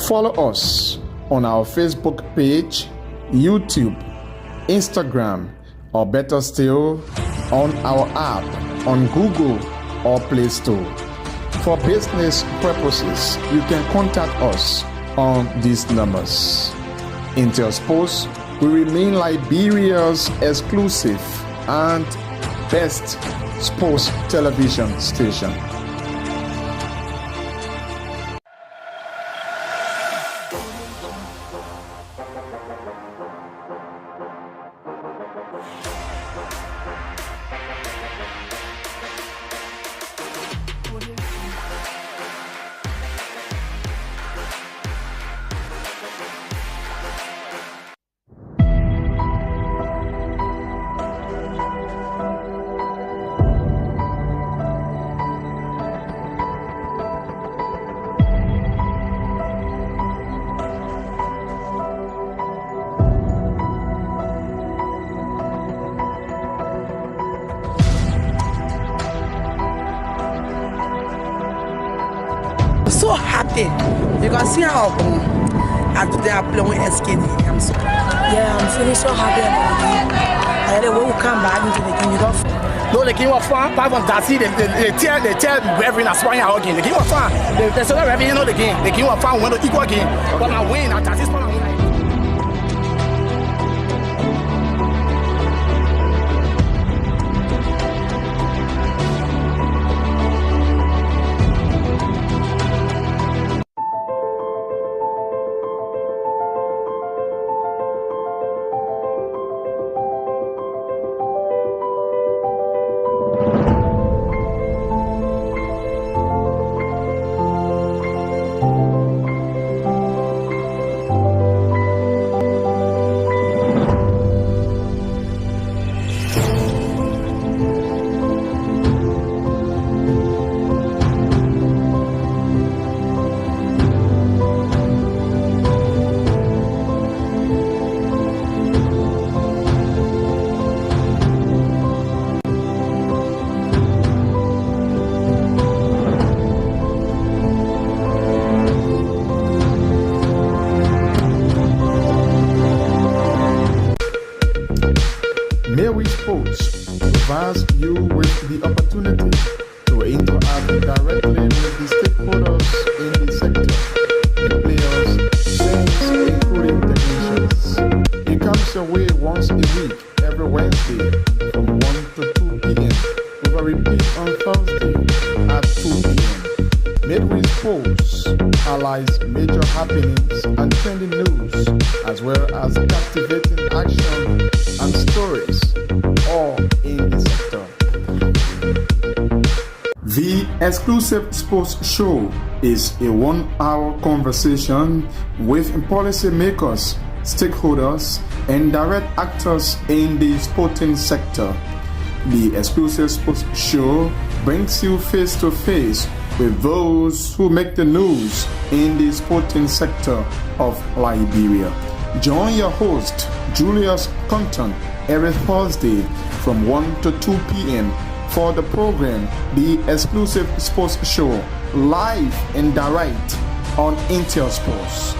Follow us on our Facebook page, YouTube, Instagram, or better still, on our app on Google or Play Store. For business purposes, you can contact us on these numbers. Intersports will remain Liberia's exclusive and best sports television station. So happy. You can see how they are playing with SKD. I'm feeling so happy about the game. And then when we come back into the game, you don't. No, the game was fun. Apart from that, they tell Reverend Aspire again. The game was fun. They said Reverend, you know the game. The game was fun. We went to equal game. But I win at this point. Mary Sports provides you with the opportunity to interact directly with the stakeholders in the sector, the players, fans, including technicians. It comes your way once a week, every Wednesday from 1 to 2 p.m. with a repeat on Thursday at 2 p.m. Midway Sports highlights major happenings and trending news, as well as captivating action and stories, all in the sector. The exclusive sports show is a 1-hour conversation with policymakers, stakeholders, and direct actors in the sporting sector. The exclusive sports show brings you face to face with those who make the news in the sporting sector of Liberia. Join your host, Julius Compton, every Thursday from 1 to 2 p.m. for the program, The Exclusive Sports Show, live and direct on Intersports.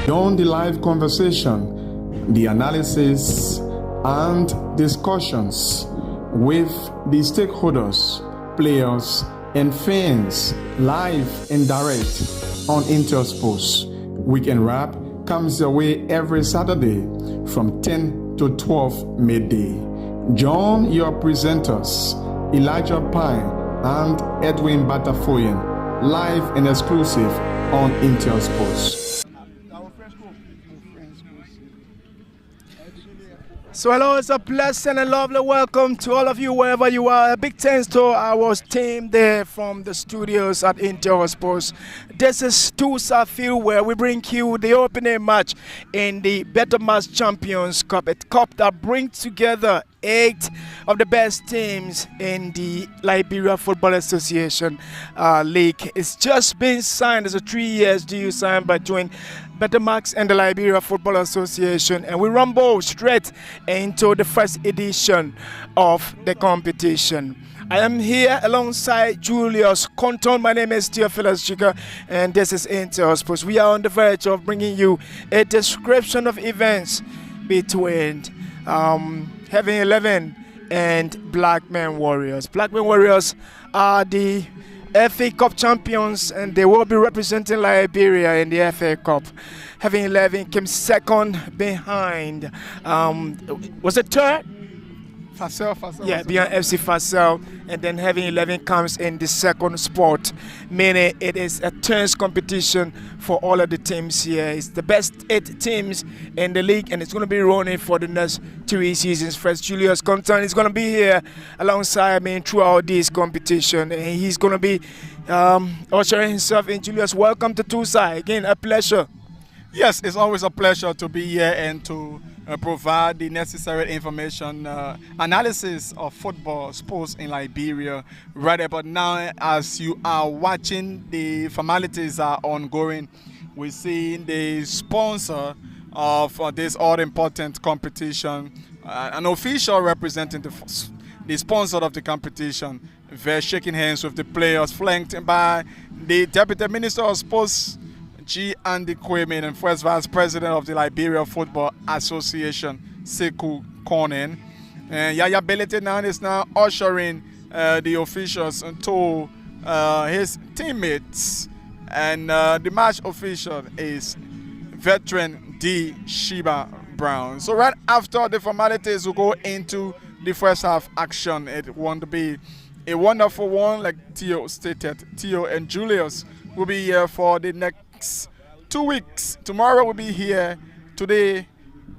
During the live conversation, the analysis and discussions with the stakeholders, players, and fans, live and direct on Intersports. Weekend Wrap comes your way every Saturday from 10 to 12 midday. Join your presenters, Elijah Pine and Edwin Batafoyan, live and exclusive on Intersports. So hello, it's a pleasant and lovely welcome to all of you wherever you are. A big thanks to our team there from the studios at Intersports. This is Tusa Field where we bring you the opening match in the Better Match Champions Cup, a cup that brings together 8 of the best teams in the Liberia Football Association League. It's just been signed as a 3-year deal signed between Betamax and the Liberia Football Association, and we rumble straight into the first edition of the competition. I am here alongside Julius Conton. My name is Theophilus Chica, and this is Intel Sports. We are on the verge of bringing you a description of events between Heaven 11 and Blackman Warriors. Blackman Warriors are the FA Cup champions, and they will be representing Liberia in the FA Cup. Heaven 11 came second behind. Was it third? Facel. Yeah, behind FC Facel, and then Heaven 11 comes in the second spot, meaning it is a turns competition for all of the teams here. It's the best 8 teams in the league, and it's going to be running for the next 3 seasons. First, Julius Compton is going to be here alongside me throughout this competition, and he's going to be ushering himself in. Julius, welcome to Tucson. Again, a pleasure. Yes, it's always a pleasure to be here and to provide the necessary information, analysis of football, sports in Liberia. Right about now, as you are watching, the formalities are ongoing. We're seeing the sponsor of this all-important competition, an official representing the sponsor of the competition. They're shaking hands with the players, flanked by the Deputy Minister of Sports, G. Andy Kwame, and First Vice President of the Liberia Football Association, Sekou Konen. And Yaya Belete now is now ushering the officials to his teammates. And the match official is veteran D. Sheba Brown. So right after the formalities, we'll go into the first half action. It won't be a wonderful one, like Theo stated. Theo and Julius will be here for the next 2 weeks. Tomorrow we'll be here, today,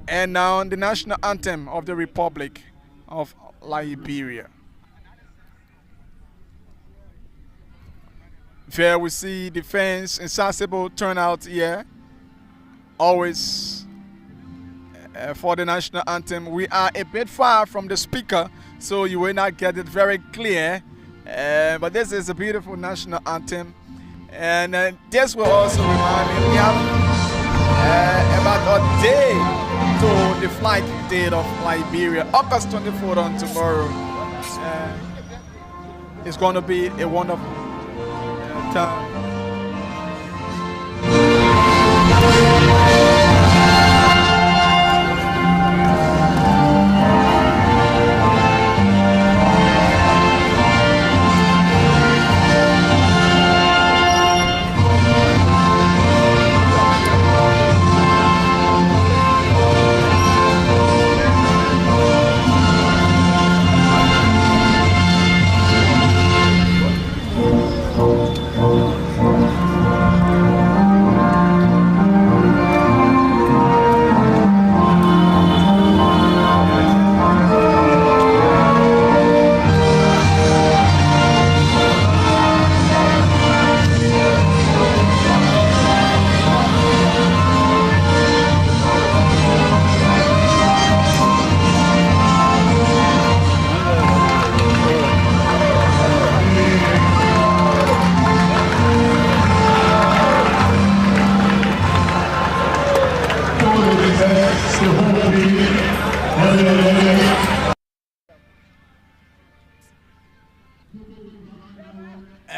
and now the national anthem of the Republic of Liberia. There we see the fans, insensible turnout here, always for the national anthem. We are a bit far from the speaker, so you will not get it very clear, but this is a beautiful national anthem. And this will also remind me, we have about a day to the flight date of Liberia, August 24th on tomorrow. It's going to be a wonderful time.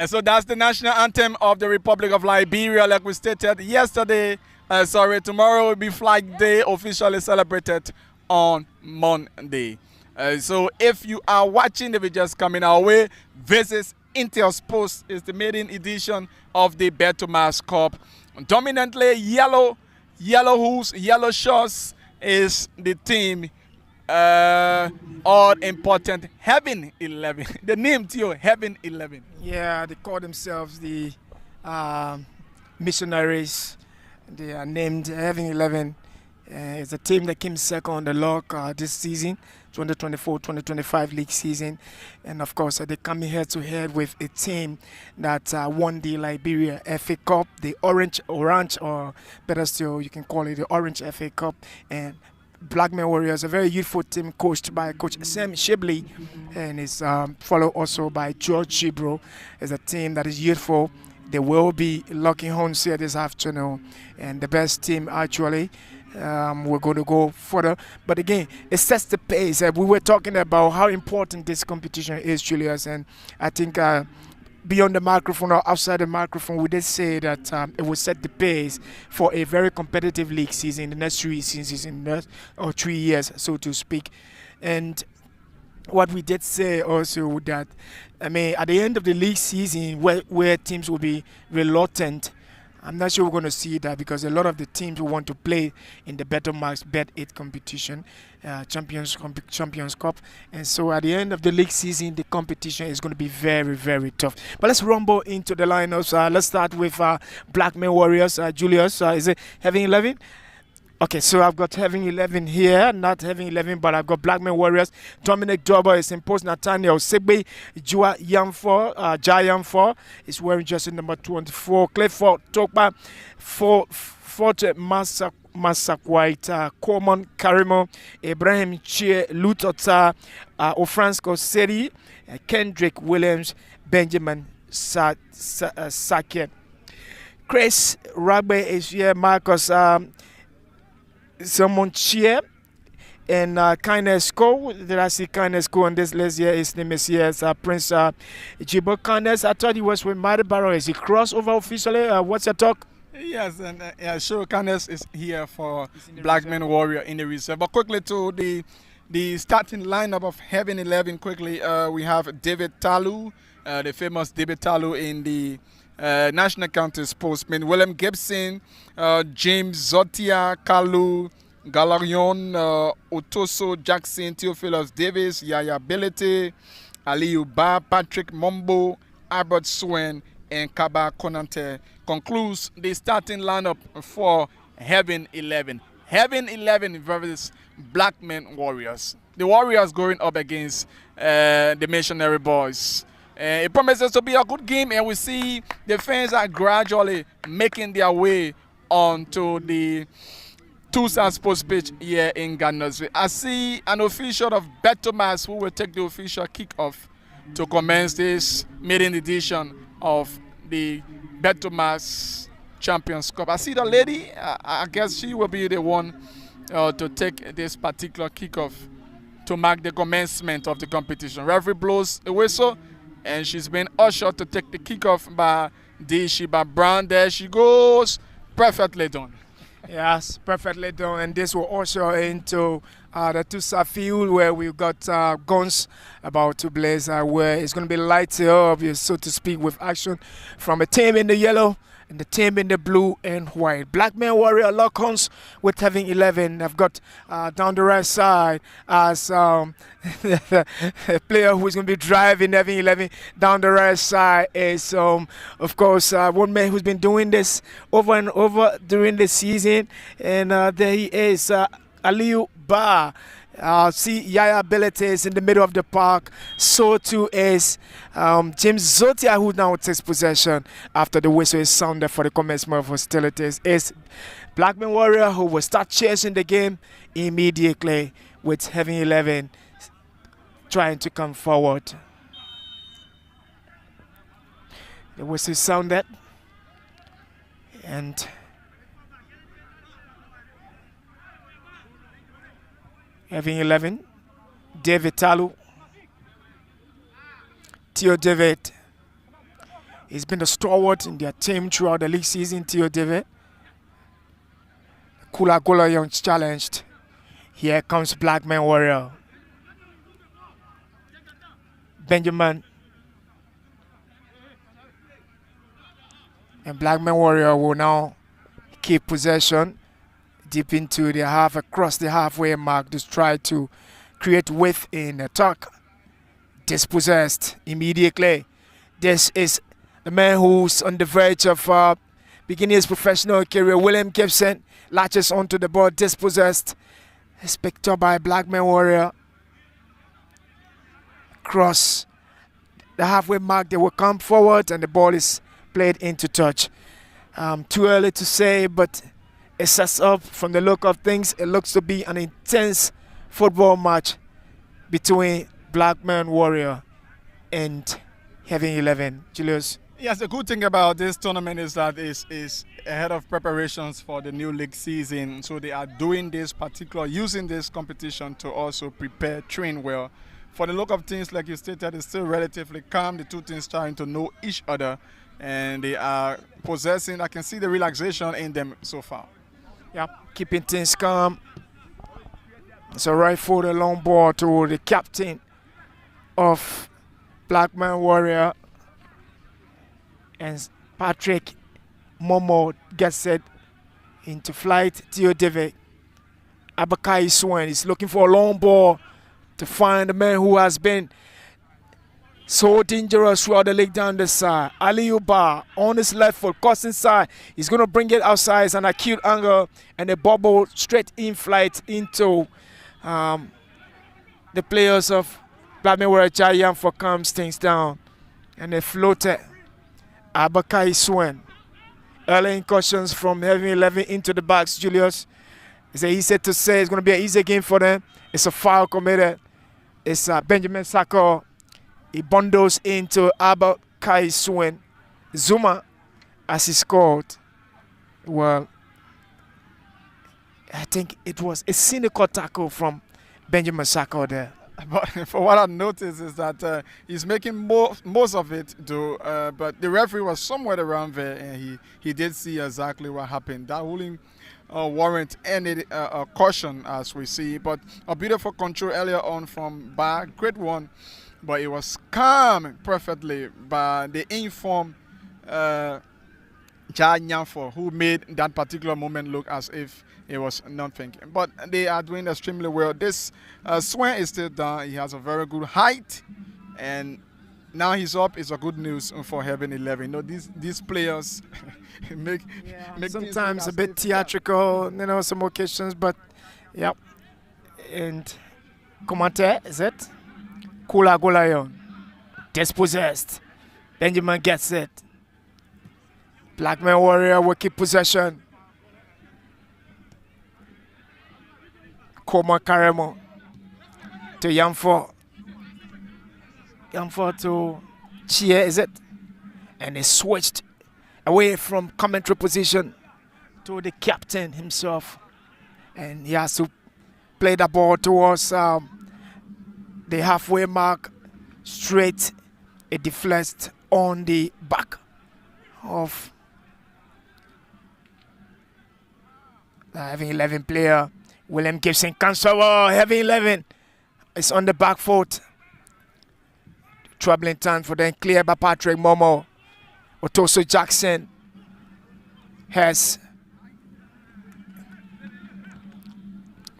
So that's the national anthem of the Republic of Liberia, like we stated yesterday. Tomorrow will be Flag Day, officially celebrated on Monday. So if you are watching, if you're just coming our way, this is Intel Sports. It's the maiden edition of the Betomas Cup. Dominantly yellow hooves, yellow shorts is the team. All important Heaven 11. The name Theo, Heaven 11. Yeah, they call themselves the missionaries. They are named Heaven 11. It's a team that came second on the log this season, 2024-2025 league season. And of course, they're coming head to head with a team that won the Liberia FA Cup, the orange, or better still, you can call it the Orange FA Cup. And Blackman Warriors, a very youthful team coached by Coach Sam Shibley, and is followed also by George Gibro. It's a team that is youthful. They will be locking horns here this afternoon, and the best team actually We're going to go further, but again, it sets the pace. We were talking about how important this competition is, Julius, and I think beyond the microphone or outside the microphone, we did say that it will set the pace for a very competitive league season in the next 3 seasons, or 3 years, so to speak. And what we did say also that, I mean, at the end of the league season, where teams will be reluctant, I'm not sure we're going to see that, because a lot of the teams will want to play in the Better Max Bet 8 competition, Champions Cup. And so at the end of the league season, the competition is going to be very, very tough. But let's rumble into the lineups. Let's start with Blackman Warriors. Julius, is it Heaven 11? Okay, so I've got Heaven 11 here, not Heaven 11, but I've got Blackman Warriors. Dominic Dober is in post. Nathaniel Segbe, Jua Yamfor is wearing jersey number 24. Clifford Tokpa, Forte Masakwaita, Coleman Karimo, Ibrahim Chie Lutota, Ofransko Seri, Kendrick Williams, Benjamin Sakiet. Chris Ragbe is here, Marcus Someone cheer and Kindness Co. Did I see Kindness Co on this list here? His name is here, Prince Jibo Kindness. I thought he was with Mighty Barrow. Is he crossover officially? What's your talk? Yes, and sure, Kindness is here for Blackman Warrior in the reserve. But quickly to the starting lineup of Heaven 11. Quickly, we have David Talu, the famous David Talu in the National County Sportsman, William Gibson, James Zotia, Kalu, Galarion, Otoso, Jackson, Theophilus Davis, Yaya Belete, Aliyu Ba, Patrick Mombo, Albert Swen, and Kaba Konante concludes the starting lineup for Heaven 11. Heaven 11 versus Blackman Warriors. The Warriors going up against the Missionary Boys. It promises to be a good game, and we see the fans are gradually making their way onto the Tucson Sports Pitch here in Gardnersville. I see an official of Betomas who will take the official kickoff to commence this maiden edition of the Betomas Champions Cup. I see the lady. I guess she will be the one to take this particular kickoff to mark the commencement of the competition. Referee blows the whistle, and she's been ushered to take the kickoff by Sheba Brown. There she goes. Perfectly done. Yes, perfectly done. And this will usher into the Tusa field where we've got guns about to blaze, where it's going to be lighted up, so to speak, with action from a team in the yellow and the team in the blue and white. Blackman Warrior lock-ons with Heaven 11. I've got down the right side as the player who's going to be driving Heaven 11. Down the right side is, of course, one man who's been doing this over and over during the season. And there he is, Aliyu Ba. See Yaya Belete is in the middle of the park. So too is James Zotia, who now takes possession after the whistle is sounded for the commencement of hostilities. Is Blackman Warrior, who will start chasing the game immediately with Heaven 11 trying to come forward. The whistle sounded, and Heaven 11, David Talu, Theo David. He's been a stalwart in their team throughout the league season, Theo David. Kula Gola Young's challenged. Here comes Blackman Warrior. Benjamin. And Blackman Warrior will now keep possession deep into the half, across the halfway mark, to try to create width in attack. Dispossessed immediately. This is the man who's on the verge of beginning his professional career. William Gibson latches onto the ball, dispossessed. It's picked up by Blackman Warrior. Cross the halfway mark, they will come forward, and the ball is played into touch. Too early to say, but it sets up from the look of things. It looks to be an intense football match between Blackman Warrior and Heaven 11. Julius? Yes, the good thing about this tournament is that is ahead of preparations for the new league season. So they are doing this using this competition to also prepare, train well. For the look of things, like you stated, it's still relatively calm. The two teams trying to know each other, and they are possessing. I can see the relaxation in them so far. Yeah, keeping things calm. It's a right footed long ball to the captain of Blackman Warrior. And Patrick Momo gets set into flight. Theo David Abakai Swan is looking for a long ball to find the man who has been so dangerous throughout the league down the side. Ali Uba on his left foot, cuts inside. He's going to bring it outside. It's an acute angle and a bubble straight in flight into the players of Blackman Warrior. Giant for calms things down. And they floated. Abakai Swan. Early incursions from Heaven 11 into the box. Julius is easy to say. It's going to be an easy game for them. It's a foul committed. It's Benjamin Sako. He bundles into Abakai Swan. Zuma as he scored. Well, I think it was a cynical tackle from Benjamin Sako there. But for what I noticed is that he's making most of it, though. But the referee was somewhere around there, and he did see exactly what happened. That wouldn't warrant any caution, as we see. But a beautiful control earlier on from Ba, great one. But it was calmed perfectly by the informed Jia Nyamfo, who made that particular moment look as if it was nothing. But they are doing extremely well. This Swan is still down. He has a very good height, and now he's up. It's a good news for Heaven 11. You know, these players make sometimes a bit theatrical, you know, some occasions, but yep. And Komante, is it? Kula Golayon, dispossessed. Benjamin gets it. Blackman Warrior will keep possession. Koma Karemo to Yamfo. Yamfo to Chia, is it? And he switched away from commentary position to the captain himself. And he has to play the ball towards the halfway mark. Straight, it deflects on the back of the Heaven 11 player. William Gibson Kansawa, Heaven 11 is on the back foot. Troubling time for them, clear by Patrick Momo. Otoso Jackson has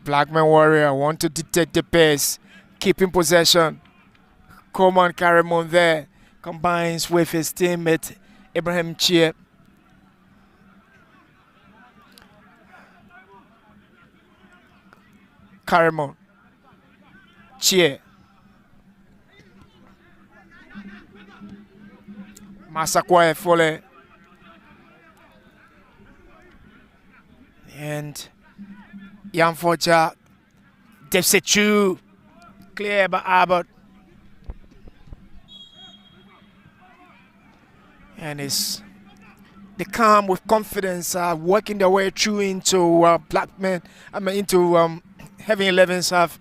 Blackman Warrior want to detect the pace, keeping possession. Coleman Karimon there combines with his teammate Ibrahim Chia. Karimon, Chia, Masakwa Fole, and Yamfocha, Defsechu, clear by Abbott, and it's the calm with confidence working their way through into Blackman. Into Heaven 11 half,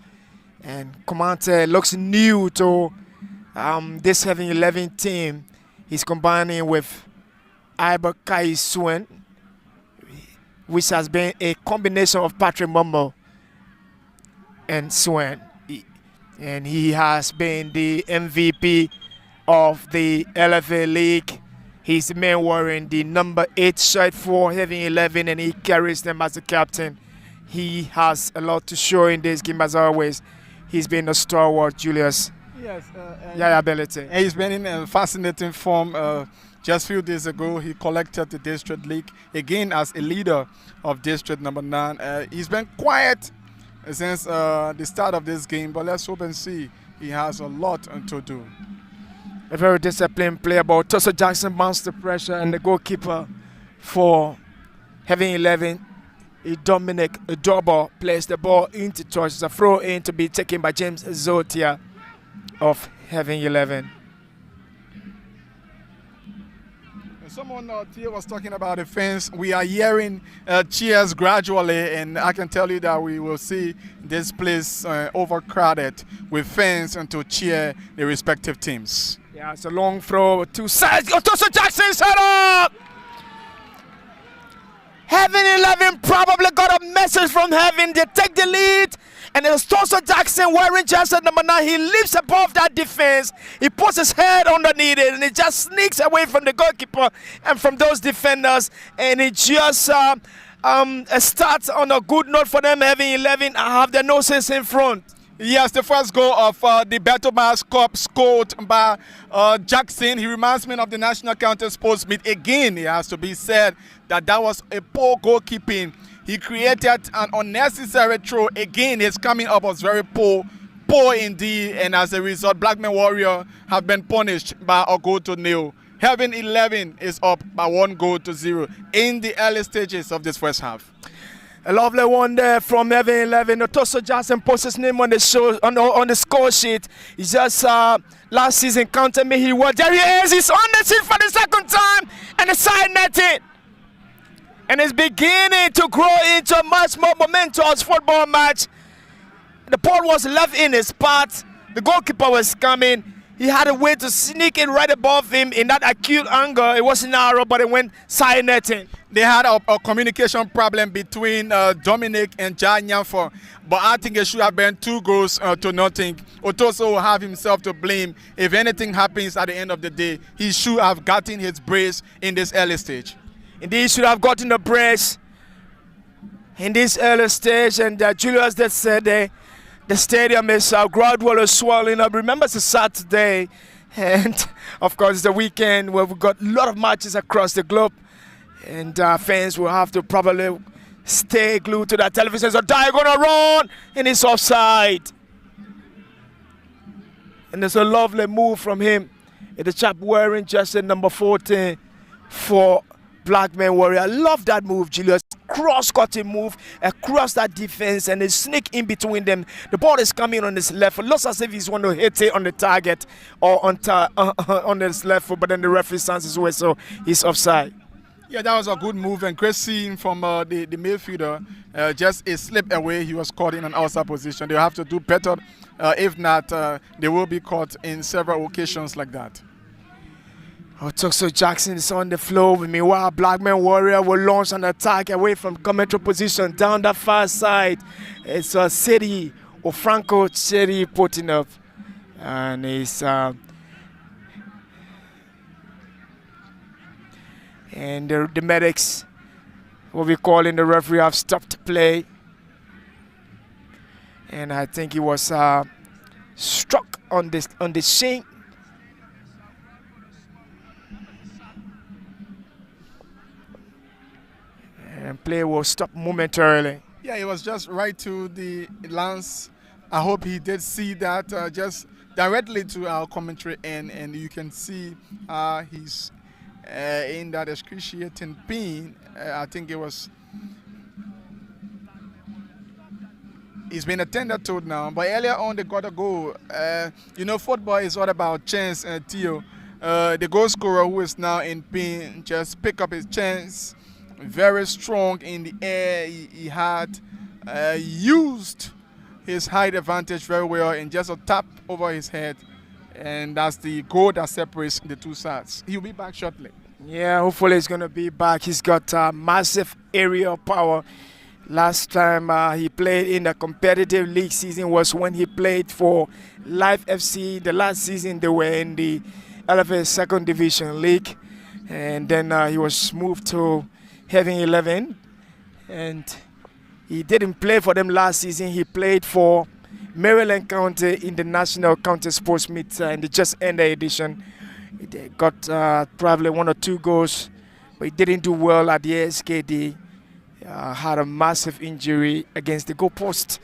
and Komante looks new to this Heaven 11 team. He's combining with Abakai Swan, which has been a combination of Patrick Momo and Swan. And he has been the MVP of the LFA League. He's the man wearing the number 8 shirt for Heaven 11, and he carries them as the captain. He has a lot to show in this game, as always. He's been a stalwart, Julius. Yes, ability. And he's been in a fascinating form. Just a few days ago, he collected the District League again as a leader of District number 9. He's been quiet since the start of this game, but let's hope and see. He has a lot to do. A very disciplined player, but Tosa Jackson bounced the pressure, and the goalkeeper for Heaven 11, Dominic Dobo, plays the ball into touch. It's a throw in to be taken by James Zotia of Heaven 11. Someone Tia was talking about the fans. We are hearing cheers gradually, and I can tell you that we will see this place overcrowded with fans and to cheer the respective teams. Yeah, it's a long throw. Two sides. Otoso Jackson set up. Heaven 11 probably got a message from heaven. They take the lead. And it was Toso Jackson wearing jersey number 9. He leaps above that defense. He puts his head underneath it, and he just sneaks away from the goalkeeper and from those defenders. And he just starts on a good note for them. Heaven 11 have their noses in front. Yes, the first goal of the Beto Mas Cup scored by Jackson. He reminds me of the National Counter Sports meet. Again, it has to be said that was a poor goalkeeping. He created an unnecessary throw. Again, his coming up was very poor indeed. And as a result, Blackman Warrior have been punished by a goal to nil. Heaven 11 is up by 1-0 in the early stages of this first half. A lovely one there from Heaven 11. Otoso Jackson posts his name on the show on the score sheet. He just last season counted me. He was there. He is. He's on the sheet for the second time, and the side netting. And it's beginning to grow into a much more momentous football match. The ball was left in his path. The goalkeeper was coming. He had a way to sneak in right above him in that acute angle. It wasn't narrow, but it went side netting. They had a communication problem between Dominic and Jan Yanfor, but I think it should have been 2-0. Otoso will have himself to blame. If anything happens at the end of the day, he should have gotten his brace in this early stage. Indeed, he should have gotten the brace in this early stage. And Julius that said the stadium is gradually swelling up. Remember, it's a Saturday, and of course, it's the weekend where we've got a lot of matches across the globe. And fans will have to probably stay glued to that television. So Dyer gonna run, and it's offside. And there's a lovely move from him. It's the chap wearing jersey number 14 for Blackman Warrior. I love that move, Julius. Cross-cutting move across that defense, and they sneak in between them. The ball is coming on his left foot. Looks as if he's going to hit it on the target or on his left foot, but then the referee stands his way, so he's offside. Yeah, that was a good move, and great seeing from the midfielder. Just a slip away, he was caught in an outside position. They'll have to do better. If not, they will be caught in several occasions like that. Otoso Jackson is on the floor. Meanwhile, Blackman Warrior will launch an attack away from commentary position down the far side. It's a City or Franco City putting up, and it's and the medics, what we call in the referee, have stopped play, and I think he was struck on the shin. And play will stop momentarily. Yeah, it was just right to the lance. I hope he did see that just directly to our commentary end, and you can see he's in that excruciating pain. I think he's been attended to now, but earlier on they got a goal. Football is all about chance, Theo. The goal scorer, who is now in pain, just pick up his chance. Very strong in the air. He had used his height advantage very well and just a tap over his head. And that's the goal that separates the two sides. He'll be back shortly. Yeah, hopefully he's going to be back. He's got massive aerial power. Last time he played in the competitive league season was when he played for Live FC. The last season they were in the LFA Second Division League. And then he was moved to Heaven 11, and he didn't play for them last season. He played for Maryland County in the National County Sports Meet in the just ended edition. He got probably 1 or 2 goals, but he didn't do well at the SKD. Had a massive injury against the goalpost,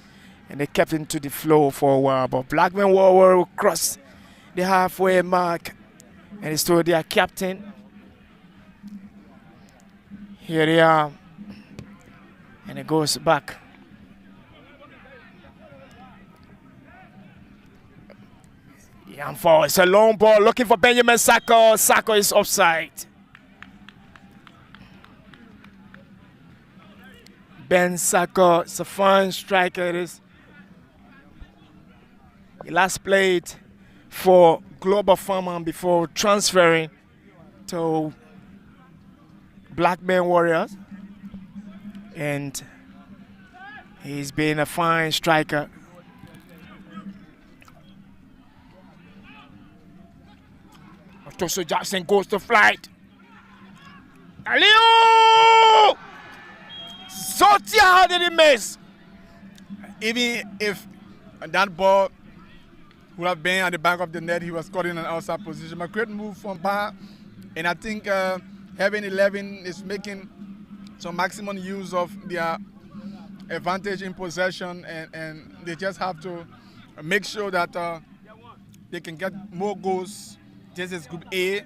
and they kept him to the floor for a while. But Blackman Warrior will cross the halfway mark, and it's to their captain. Here they are, and it goes back. Yanfor, it's a long ball looking for Benjamin Sako. Sako is offside. Ben Saka is a fine striker. He last played for Global Farmer before transferring to Blackburn Warriors, and he's been a fine striker. Otoso Jackson goes to flight. Aliou! Sotia, how did he miss? Even if that ball would have been at the back of the net, he was caught in an outside position. A great move from Ba, and I think Heaven 11 is making some maximum use of their advantage in possession, and they just have to make sure that they can get more goals. This is Group A.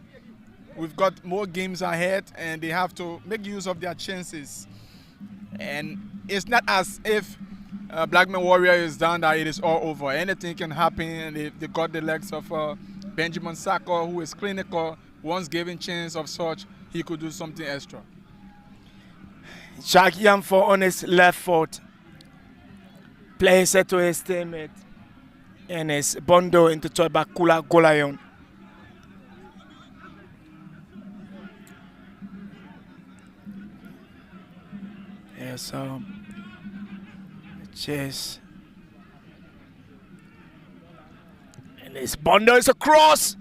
We've got more games ahead, and they have to make use of their chances. And it's not as if Blackman Warrior is down that it is all over. Anything can happen, and they got the legs of Benjamin Saka, who is clinical. Once given chance of such, he could do something extra. Jack Yamfor on his left foot plays it to his teammate, and his bundle into Toba Kula Golayon. Yes, chase. And his bundle is across,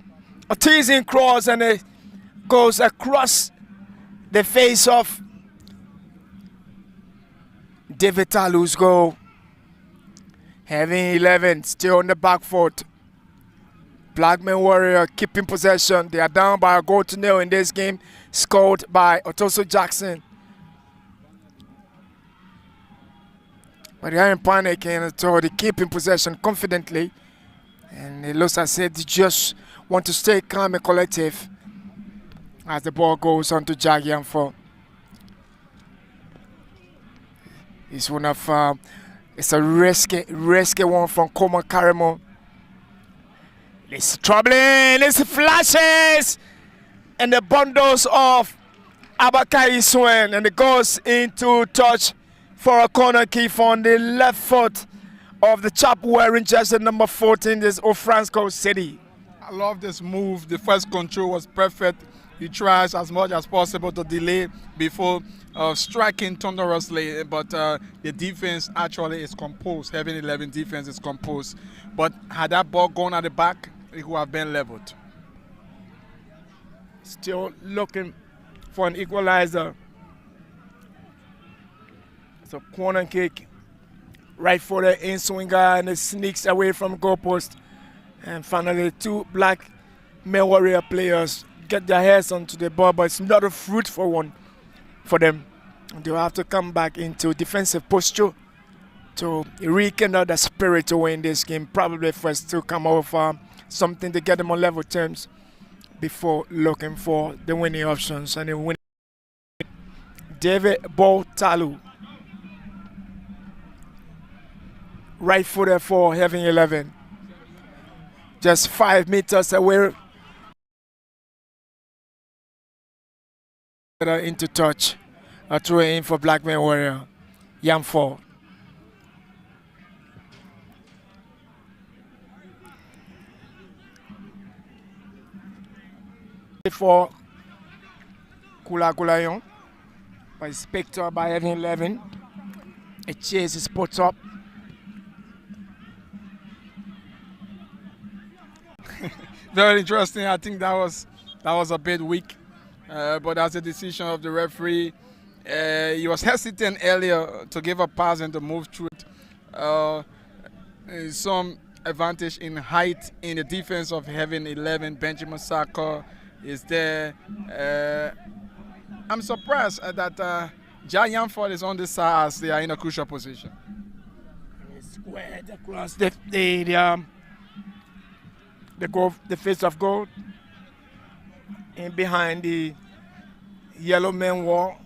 a teasing cross, and it goes across the face of David Talu's goal. Having 11 still on the back foot. Blackman Warrior keeping possession. They are down by a goal to nil in this game, scored by Otoso Jackson. But they aren't panicking at all. They keep in possession confidently. And it looks as if they just want to stay calm and collective as the ball goes on to Jack Yamfor. It's one of, it's a risky one from Coleman Karimo. It's troubling, it's flashes, and the bundles of Abakari Swen, and it goes into touch for a corner kick on the left foot of the chap wearing jersey number 14, this Ofransco City. I love this move. The first control was perfect. He tries as much as possible to delay before striking thunderously, but the defense actually is composed. Heaven 11 defense is composed. But had that ball gone at the back, it would have been leveled. Still looking for an equalizer. It's a corner kick, right footer in swinger, and it sneaks away from goalpost. And finally, two Blackman Warrior players get their heads onto the ball, but it's not a fruitful one for them. They'll have to come back into defensive posture to rekindle the spirit to win this game. Probably first to come out with something to get them on level terms before looking for the winning options. And the winning David Talu. Right footer for Heaven 11. Just 5 meters away. Into touch. A throw in for Blackman Warrior. Yamfor. For Kula Golayon. By Spectre by Heaven 11. A chase is put up. Very interesting. I think that was a bit weak, but that's a decision of the referee. He was hesitant earlier to give a pass and to move through it. Some advantage in height in the defense of Heaven 11. Benjamin Saka is there. I'm surprised that Jack Yamfor is on this side as they are in a crucial position. Squared across the face of goal, and behind the yellow man wall.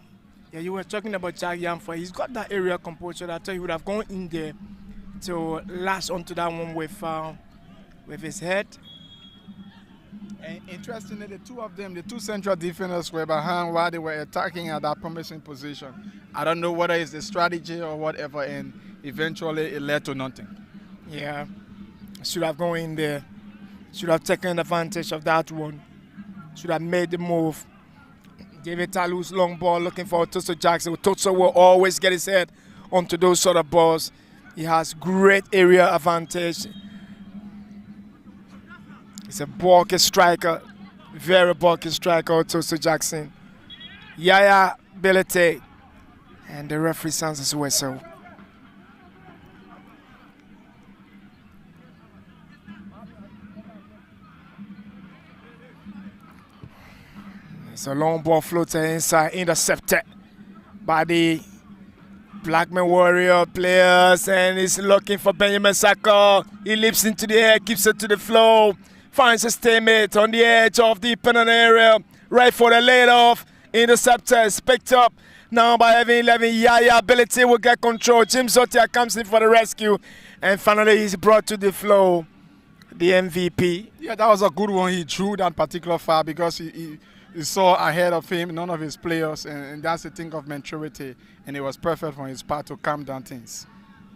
Yeah, you were talking about Jack Yamfor. He's got that area composure. I thought he would have gone in there to lash onto that one with his head. Interestingly, the two of them, the two central defenders, were behind while they were attacking at that promising position. I don't know whether it's the strategy or whatever, and eventually it led to nothing. Yeah, should have gone in there. Should have taken advantage of that one. Should have made the move. David Talu's long ball looking for Otoso Jackson. Otoso will always get his head onto those sort of balls. He has great area advantage. He's a bulky striker, very bulky striker, Otoso Jackson. Yaya Belete, and the referee sounds his whistle. It's a long ball floater inside, intercepted by the Blackman Warrior players, and he's looking for Benjamin Saka. He leaps into the air, keeps it to the flow, finds his teammate on the edge of the penalty area, right for the laid-off. Interceptor is picked up now by Heaven 11. Yaya Ability will get control. Jim Zotia comes in for the rescue, and finally he's brought to the flow. The MVP. Yeah, that was a good one. He drew that particular foul because he saw ahead of him none of his players, and that's the thing of maturity, and it was perfect for his part to calm down things.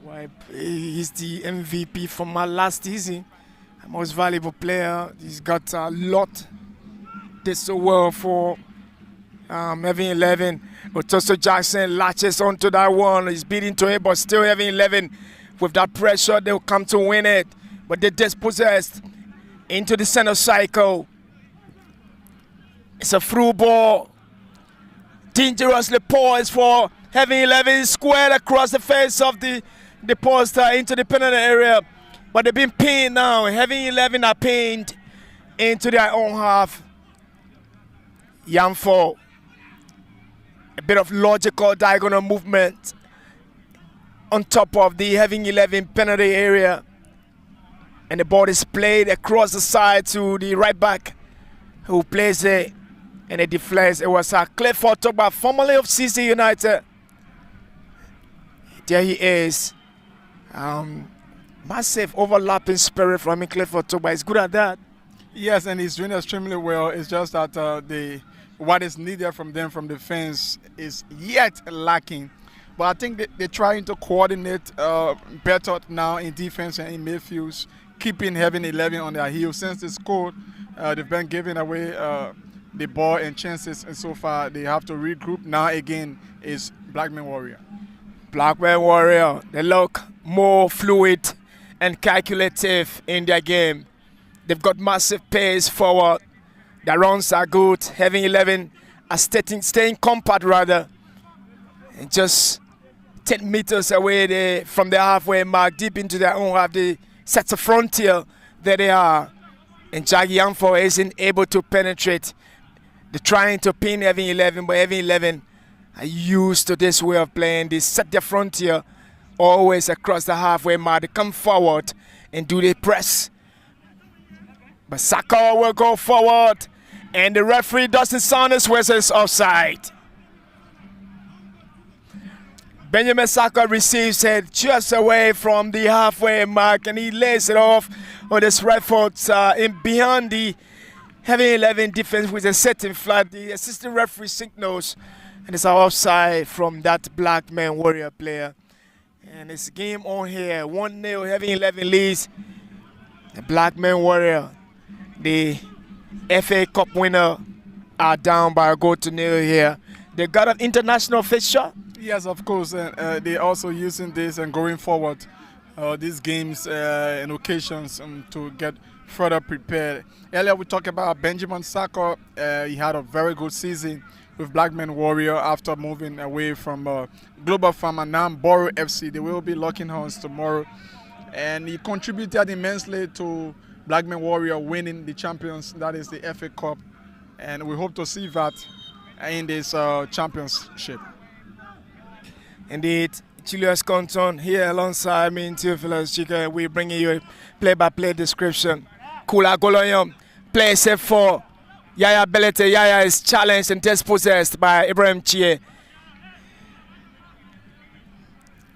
Well, he's the MVP from my last season, most valuable player. He's got a lot. Did so well for Heaven 11. Otoso Jackson latches onto that one. He's beating to it, but still Heaven 11 with that pressure, they'll come to win it. But they're dispossessed into the center cycle. It's a through ball. Dangerously poised for Heaven 11, squared across the face of the poster into the penalty area. But they've been pinned now. Heaven 11 are pinned into their own half. Yamfo. A bit of logical diagonal movement on top of the Heaven 11 penalty area. And the ball is played across the side to the right back who plays it. And it deflects. It was Clifford Togba, formerly of CC United. There he is. Massive overlapping spirit from Clifford Togba. He's good at that. Yes, and he's doing extremely well. It's just that what is needed from them from defense is yet lacking. But I think they're trying to coordinate better now in defense and in midfields, keeping Heaven 11 on their heels. Since they scored, they've been giving away the ball and chances, and so far they have to regroup. Now again is Blackman Warrior. Blackman Warrior, they look more fluid and calculative in their game. They've got massive pace forward. Their runs are good. Heaven 11 are staying compact rather. And just 10 meters away from the halfway mark, deep into their own half, they set a frontier. There they are. And Jackie Yamfo isn't able to penetrate. They're trying to pin Heaven 11, but Heaven 11 are used to this way of playing. They set their frontier always across the halfway mark. They come forward and do the press. But Saka will go forward, and the referee doesn't sound his whistle. It's offside. Benjamin Saka receives it just away from the halfway mark, and he lays it off on his right foot in behind the Heaven 11 defense with a setting flat. The assistant referee signals, and it's an offside from that Blackman Warrior player. And it's game on here. 1-0, Heaven 11 leads. The Blackman Warrior, the FA Cup winner, are down by a goal to nil here. They got an international fixture. Yes, of course. They're also using this and going forward, these games and occasions to get further prepared. Earlier we talked about Benjamin Saka. He had a very good season with Blackman Warrior after moving away from Global Farm and now Borough FC. They will be locking horns tomorrow. And he contributed immensely to Blackman Warrior winning the champions, that is the FA Cup. And we hope to see that in this championship. Indeed, Julius Compton here alongside me in Theophilus Chica. We're bringing you a play-by-play description. Kula Goloyom plays it for Yaya Belete. Yaya is challenged and dispossessed by Ibrahim Chie.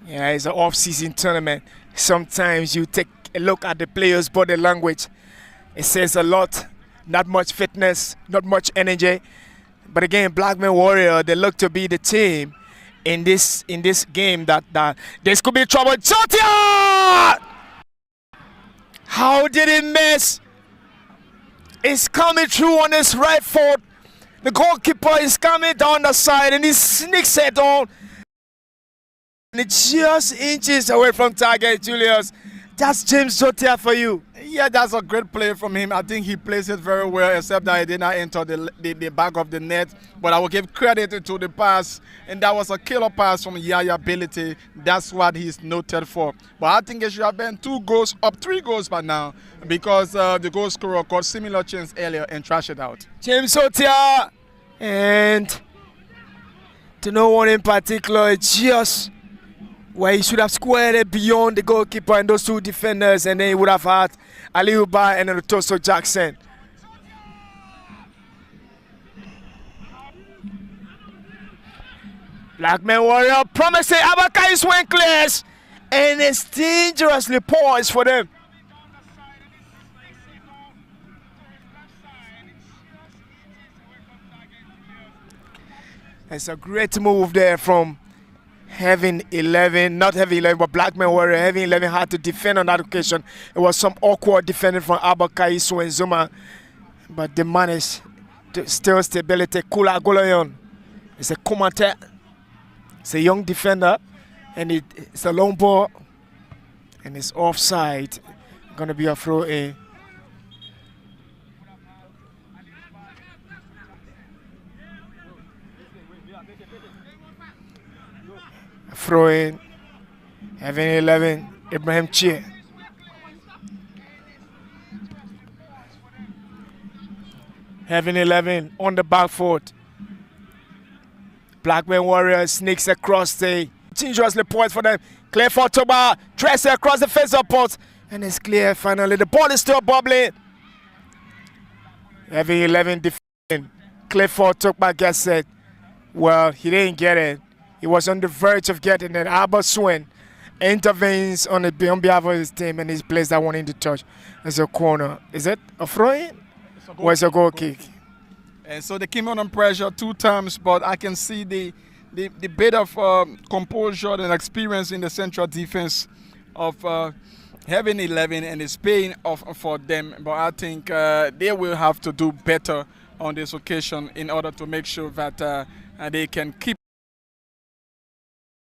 Yeah, it's an off-season tournament. Sometimes you take a look at the players' body language. It says a lot not much fitness, not much energy. But again, Blackman Warrior, they look to be the team in this game that this could be trouble. Jotia! How did he miss? It's coming through on his right foot. The goalkeeper is coming down the side and he sneaks it on. And it's just inches away from target, Julius. That's James Jotia for you. Yeah, that's a great play from him. I think he plays it very well, except that he did not enter the back of the net. But I will give credit to the pass, and that was a killer pass from Yaya Ability. That's what he's noted for. But I think it should have been 3 goals by now, because the goal scorer got similar chance earlier and trashed it out. James Jotia, and to no one in particular, it's just where he should have squared it beyond the goalkeeper and those 2 defenders, and then he would have had Aliou Ba and Otoso Jackson. Blackman Warrior promising Abakai swing clears, and it's dangerously poised for them. It's a great move there from Heaven 11, not Heavy 11, but Blackman Warrior. Heavy 11 had to defend on that occasion. It was some awkward defending from Abakai Swenzuma, but they managed to still stability. Kula Goloyon. It's a Komate. It's a young defender, and it's a long ball, and it's offside. Gonna be a throw in. Throw in. Heaven 11, Ibrahim Chia. Heaven 11 on the back foot. Blackman Warrior sneaks across the dangerously poised for them. Clear for Toba. Tracer across the face of post. And it's clear finally. The ball is still bubbling. Heaven 11 defending. Clear for Toba gets it. Well, he didn't get it. He was on the verge of getting it. Albert Swin intervenes on behalf of his team, and he's placed that one in the touch as a corner. Is it a throw-in? Or is it a goal kick? And so they came under pressure 2 times, but I can see the bit of composure and experience in the central defense of Heaven 11, and it's paying off for them. But I think they will have to do better on this occasion in order to make sure that they can keep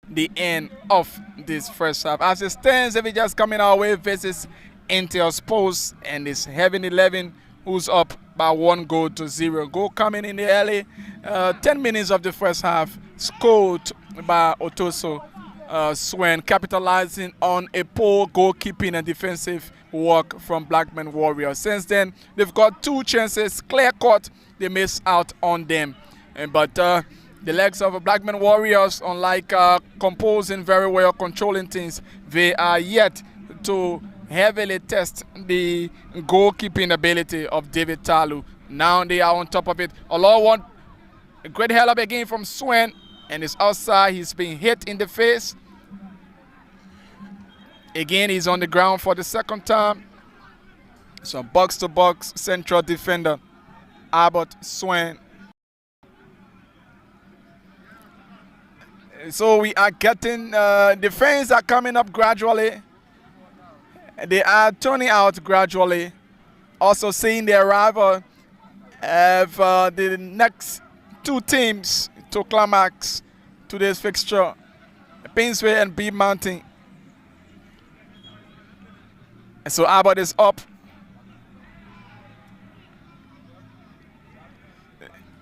the end of this first half. As it stands, if it's just coming our way versus Intel Sports, and it's Heaven 11 who's up by 1-0. Goal coming in the early 10 minutes of the first half, scored by Otoso Swen, capitalizing on a poor goalkeeping and defensive work from Blackman Warriors. Since then, they've got 2 chances, clear cut, they miss out on them. But the legs of Blackman Warriors, unlike composing very well, controlling things, they are yet to heavily test the goalkeeping ability of David Talu. Now they are on top of it. Olor a great hell of a game from Swen, and it's outside. He's been hit in the face. Again, he's on the ground for the 2nd time. So box-to-box central defender, Albert Swen. So we are getting, the fans are coming up gradually. They are turning out gradually. Also seeing the arrival of the next 2 teams to climax today's fixture, Painsway and B Mountain. And so Albert is up.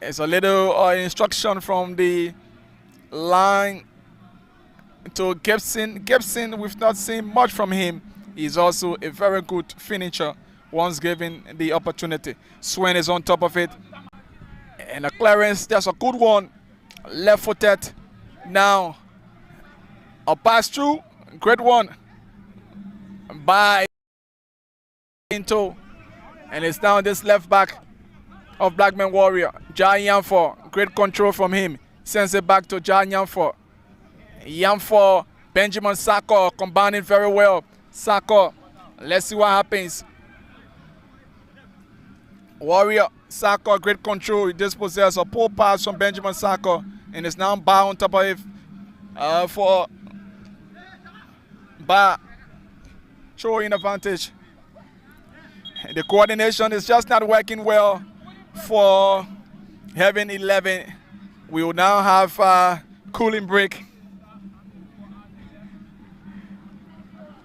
It's a little instruction from the line to Gibson. Gibson, we've not seen much from him. He's also a very good finisher once given the opportunity. Swen is on top of it. And a clearance, that's a good one. Left-footed. Now, a pass through. Great one by Into. And it's down this left back of Blackman Warrior. Jai Yanfor. Great control from him. Sends it back to Jai Yanfor. Yanfor, Benjamin Sako combining very well. Sako, let's see what happens. Warrior Saka, great control. He dispossessed a poor pass from Benjamin Saka, and is now Ba on top of it for Ba showing advantage. The coordination is just not working well for Heaven 11. We will now have a cooling break.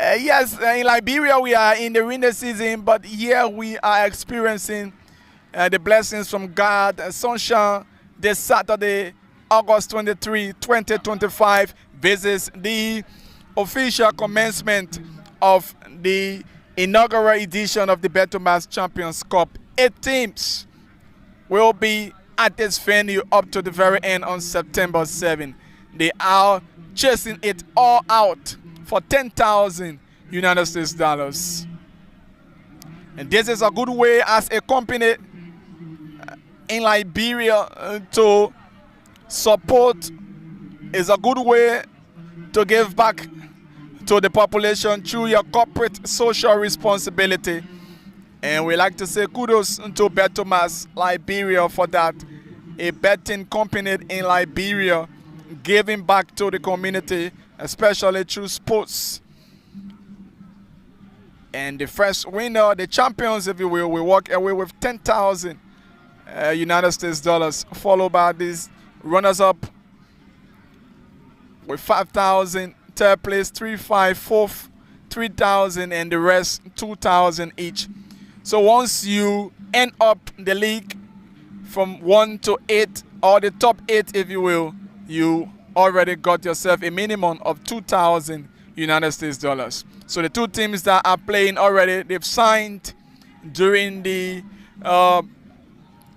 Yes, in Liberia we are in the rainy season, but here we are experiencing the blessings from God. Sunshine this Saturday, August 23, 2025, visits the official commencement of the inaugural edition of the Betomas Champions Cup. 8 teams will be at this venue up to the very end on September 7. They are chasing it all out for 10,000 United States dollars. And this is a good way as a company in Liberia to support. Is a good way to give back to the population through your corporate social responsibility. And we like to say kudos to Betomas Liberia for that. A betting company in Liberia giving back to the community, especially through sports. And the first winner, the champions, if you will walk away with 10,000 United States dollars, followed by these runners-up with 5,000, third place 3,500, fourth 3,000, and the rest 2,000 each. So once you end up the league from 1 to 8, or the top 8 if you will, you already got yourself a minimum of 2,000 United States dollars. So the 2 teams that are playing already, they've signed during the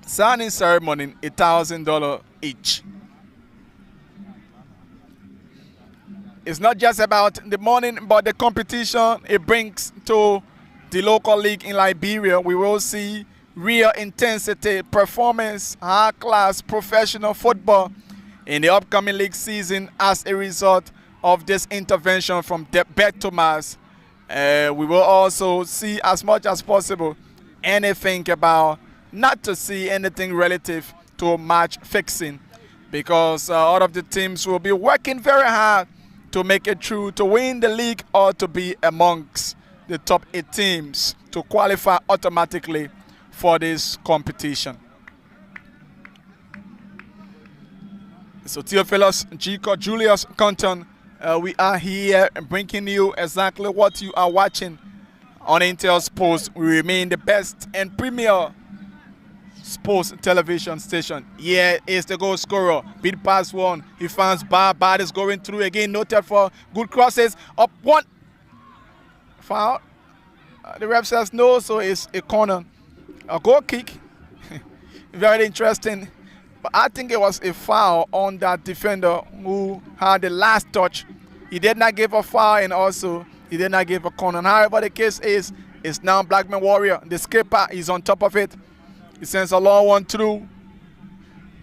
signing ceremony $1,000 each. It's not just about the money, but the competition it brings to the local league in Liberia. We will see real intensity, performance, high-class professional football in the upcoming league season as a result of this intervention from Betomas. We will also see as much as possible anything about not to see anything relative to match fixing, because all of the teams will be working very hard to make it through, to win the league or to be amongst the top 8 teams to qualify automatically for this competition. So Theophilus Gico, Julius Compton, we are here bringing you exactly what you are watching on Intel Sports. We remain the best and premier sports television station. Here is the goal scorer. Beat pass one. He finds Bad is going through again. Noted for good crosses. Up one. Foul. The ref says no, so it's a corner. A goal kick. Very interesting. But I think it was a foul on that defender who had the last touch. He did not give a foul, and also he did not give a corner. However the case is, it's now Blackman Warrior. The skipper is on top of it. He sends a long one through.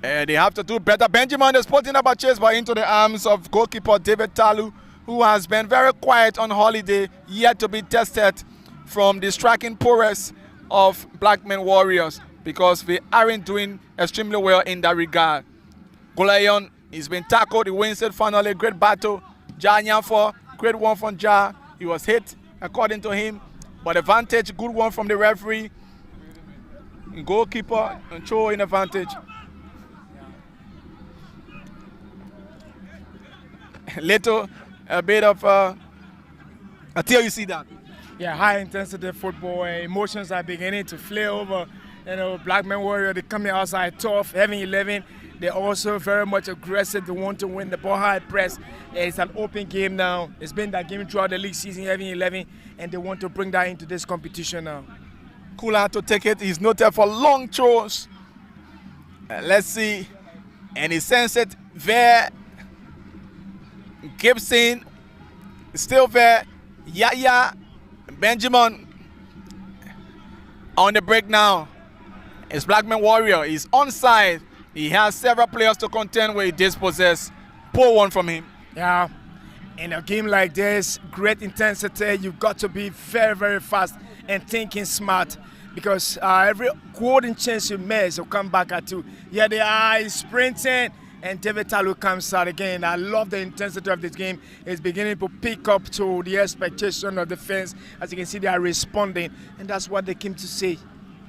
And they have to do better. Benjamin is putting up a chase, but into the arms of goalkeeper David Talu, who has been very quiet on holiday, yet to be tested from the striking prowess of Blackman Warriors, because they aren't doing extremely well in that regard. Golion, he's been tackled. He wins it finally. Great battle. Ja Nyanfo, great one from Ja. He was hit, according to him. But advantage, good one from the referee. Goalkeeper, controlling advantage. Little, a bit of, until you see that. Yeah, high intensity football. Emotions are beginning to flare over. You know, Blackman Warrior, they coming outside tough. Heaven 11, they're also very much aggressive. They want to win the ball high press. It's an open game now. It's been that game throughout the league season, Heaven 11, and they want to bring that into this competition now. Kula to take it. He's noted for long throws. Let's see. And he sends it there. Gibson is still there. Yaya Benjamin on the break now. It's Blackman Warrior. He's onside. He has several players to contend with. He dispossessed. Poor one from him. Yeah. In a game like this, great intensity. You've got to be very, very fast and thinking smart. because every golden chance you miss will come back at you. Yeah, they are sprinting, and David Talu comes out again. I love the intensity of this game. It's beginning to pick up to the expectation of the fans. As you can see, they are responding, and that's what they came to say.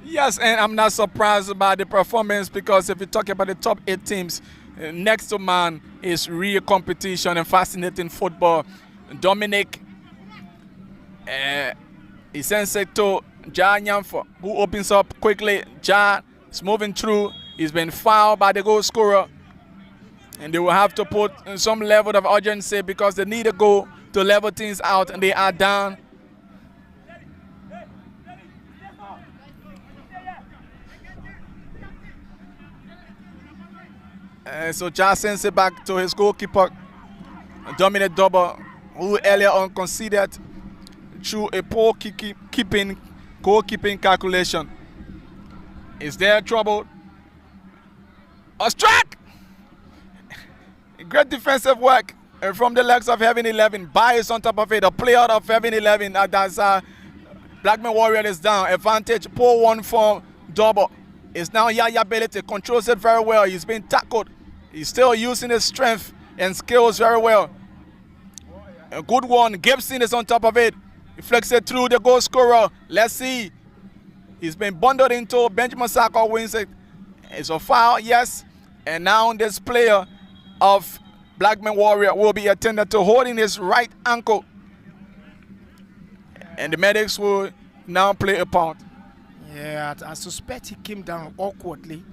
Yes, and I'm not surprised about the performance, because if you talk about the top 8 teams, next to man is real competition and fascinating football. Dominic Isenseto Ja Nyamfo, who opens up quickly. Ja is moving through. He's been fouled by the goal scorer. And they will have to put some level of urgency, because they need a goal to level things out, and they are down. So Ja sends it back to his goalkeeper, Dominic Double, who earlier on conceded through a poor goalkeeping calculation. Is there trouble? A strike! Great defensive work from the legs of Heaven 11. Bias on top of it. A player of Heaven 11. That's Blackman Warrior is down. Advantage. Poor one from Double. It's now Yaya Belete. Controls it very well. He's been tackled. He's still using his strength and skills very well. A good one. Gibson is on top of it. He flicks it through the goal scorer. Let's see. He's been bundled into. Benjamin Saka wins it. It's a foul, yes. And now this player of Blackman Warrior will be attended to, holding his right ankle. And the medics will now play a part. Yeah, I suspect he came down awkwardly,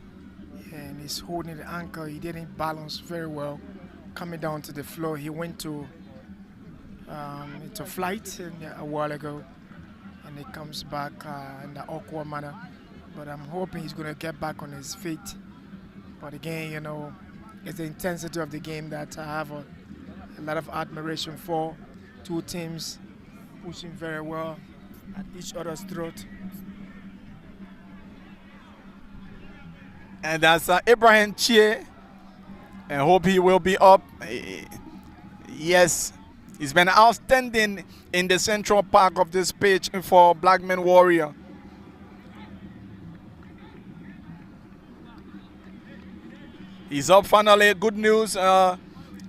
and he's holding the ankle. He didn't balance very well coming down to the floor. He went to flight a while ago, and he comes back in an awkward manner. But I'm hoping he's going to get back on his feet. But again, you know, it's the intensity of the game that I have a lot of admiration for. Two teams pushing very well at each other's throat. And that's Ibrahim Chie. And hope he will be up. Yes, he's been outstanding in the central park of this pitch for Blackman Warrior. He's up finally. Good news.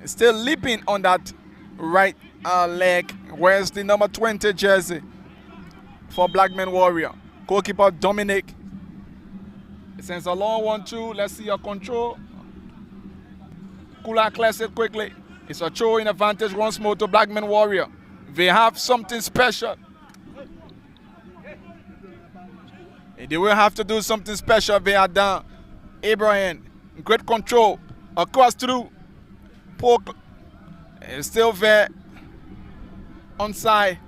Still leaping on that right leg. Where's the number 20 jersey for Blackman Warrior? Goalkeeper Dominic. It sends a long 1-2. Let's see your control. Kula clears it quickly. It's a throw in advantage once more to Blackman Warrior. They have something special. They will have to do something special. They are down. Abraham. Great control across through. Poke is still there. Onside.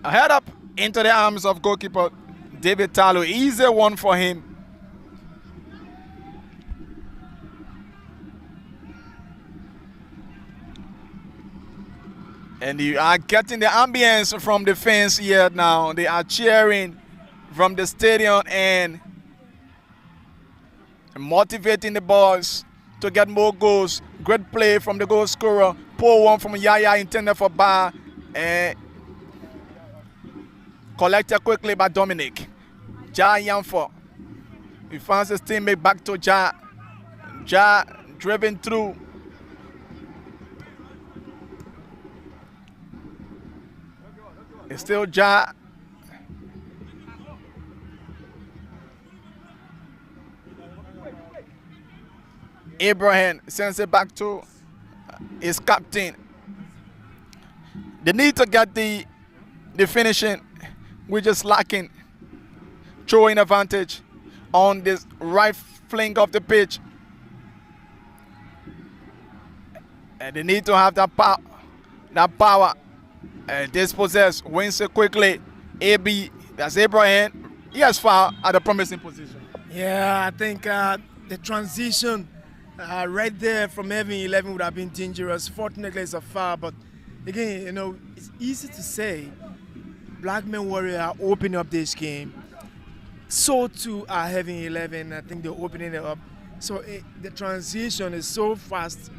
A head up into the arms of goalkeeper David Talu. Easy one for him. And you are getting the ambience from the fans here now. They are cheering from the stadium and motivating the boys to get more goals. Great play from the goal scorer. Poor one from Yaya, intended for Bar. Collected quickly by Dominic. Ja Nyamfo. He finds his teammate back to Ja. Ja driven through. It's still Ja. Abraham sends it back to his captain. They need to get the finishing. We're just lacking. Throwing advantage on this right flank of the pitch. And they need to have that power. Dispossess, wins it quickly. AB, that's Abraham. He has foul at a promising position. Yeah, I think the transition right there from Heaven 11 would have been dangerous. Fortunately, it's a foul, but again, you know, it's easy to say Blackman Warrior are opening up this game. So too are Heaven 11. I think they're opening it up. So the transition is so fast,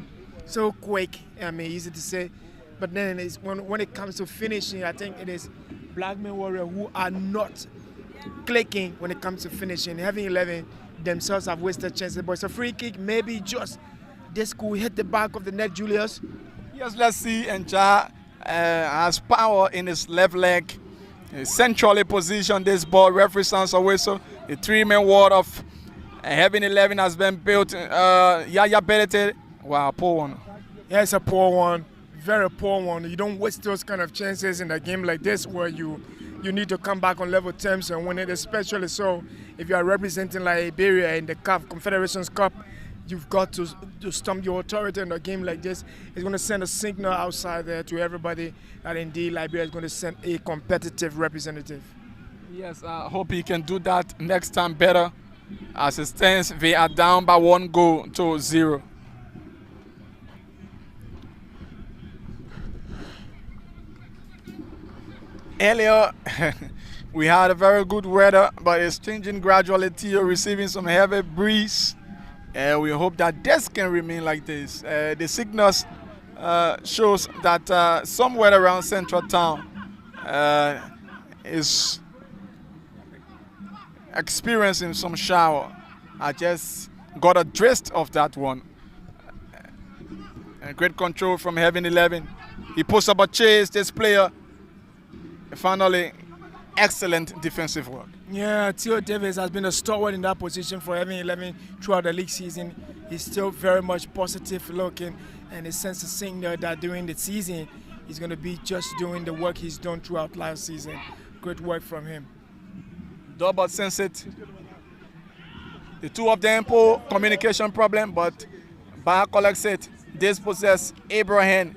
so quick. I mean, easy to say. But then it's when it comes to finishing, I think it is Blackman Warrior who are not clicking when it comes to finishing. Heaven 11 themselves have wasted chances, but it's a free kick. Maybe just this could hit the back of the net, Julius. Yes, let's see. And Ja has power in his left leg. He centrally positioned this ball. Referee sounds a whistle. The 3-man ward of Heaven 11 has been built. Yaya Belete. Wow, poor one. Yeah, it's a poor one. Very poor one. You don't waste those kind of chances in a game like this where you need to come back on level terms and win it, especially so if you are representing Liberia in the CAF Confederations Cup. You've got to stomp your authority in a game like this. It's going to send a signal outside there to everybody that indeed Liberia is going to send a competitive representative. Yes, I hope he can do that next time better. As it stands, they are down by 1-0. Earlier, we had a very good weather, but it's changing gradually. You're receiving some heavy breeze. We hope that this can remain like this. The signals shows that somewhere around Central Town is experiencing some shower. I just got a gist of that one. Great control from Heaven 11. He puts up a chase, this player. Finally, excellent defensive work. Yeah, Theo Davis has been a stalwart in that position for Heaven 11 throughout the league season. He's still very much positive looking, and it sends a signal that during the season he's going to be just doing the work he's done throughout last season. Great work from him. Double sense it. The two of them pull communication problem, but Baha collects it. Dispossess Abraham.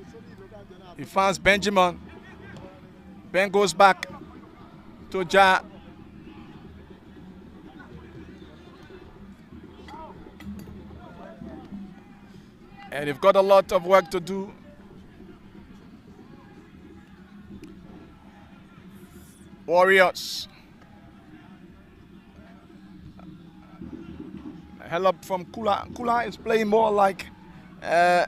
He finds Benjamin. Ben goes back to Ja. And they've got a lot of work to do. Warriors. Hell up from Kula. Kula is playing more like a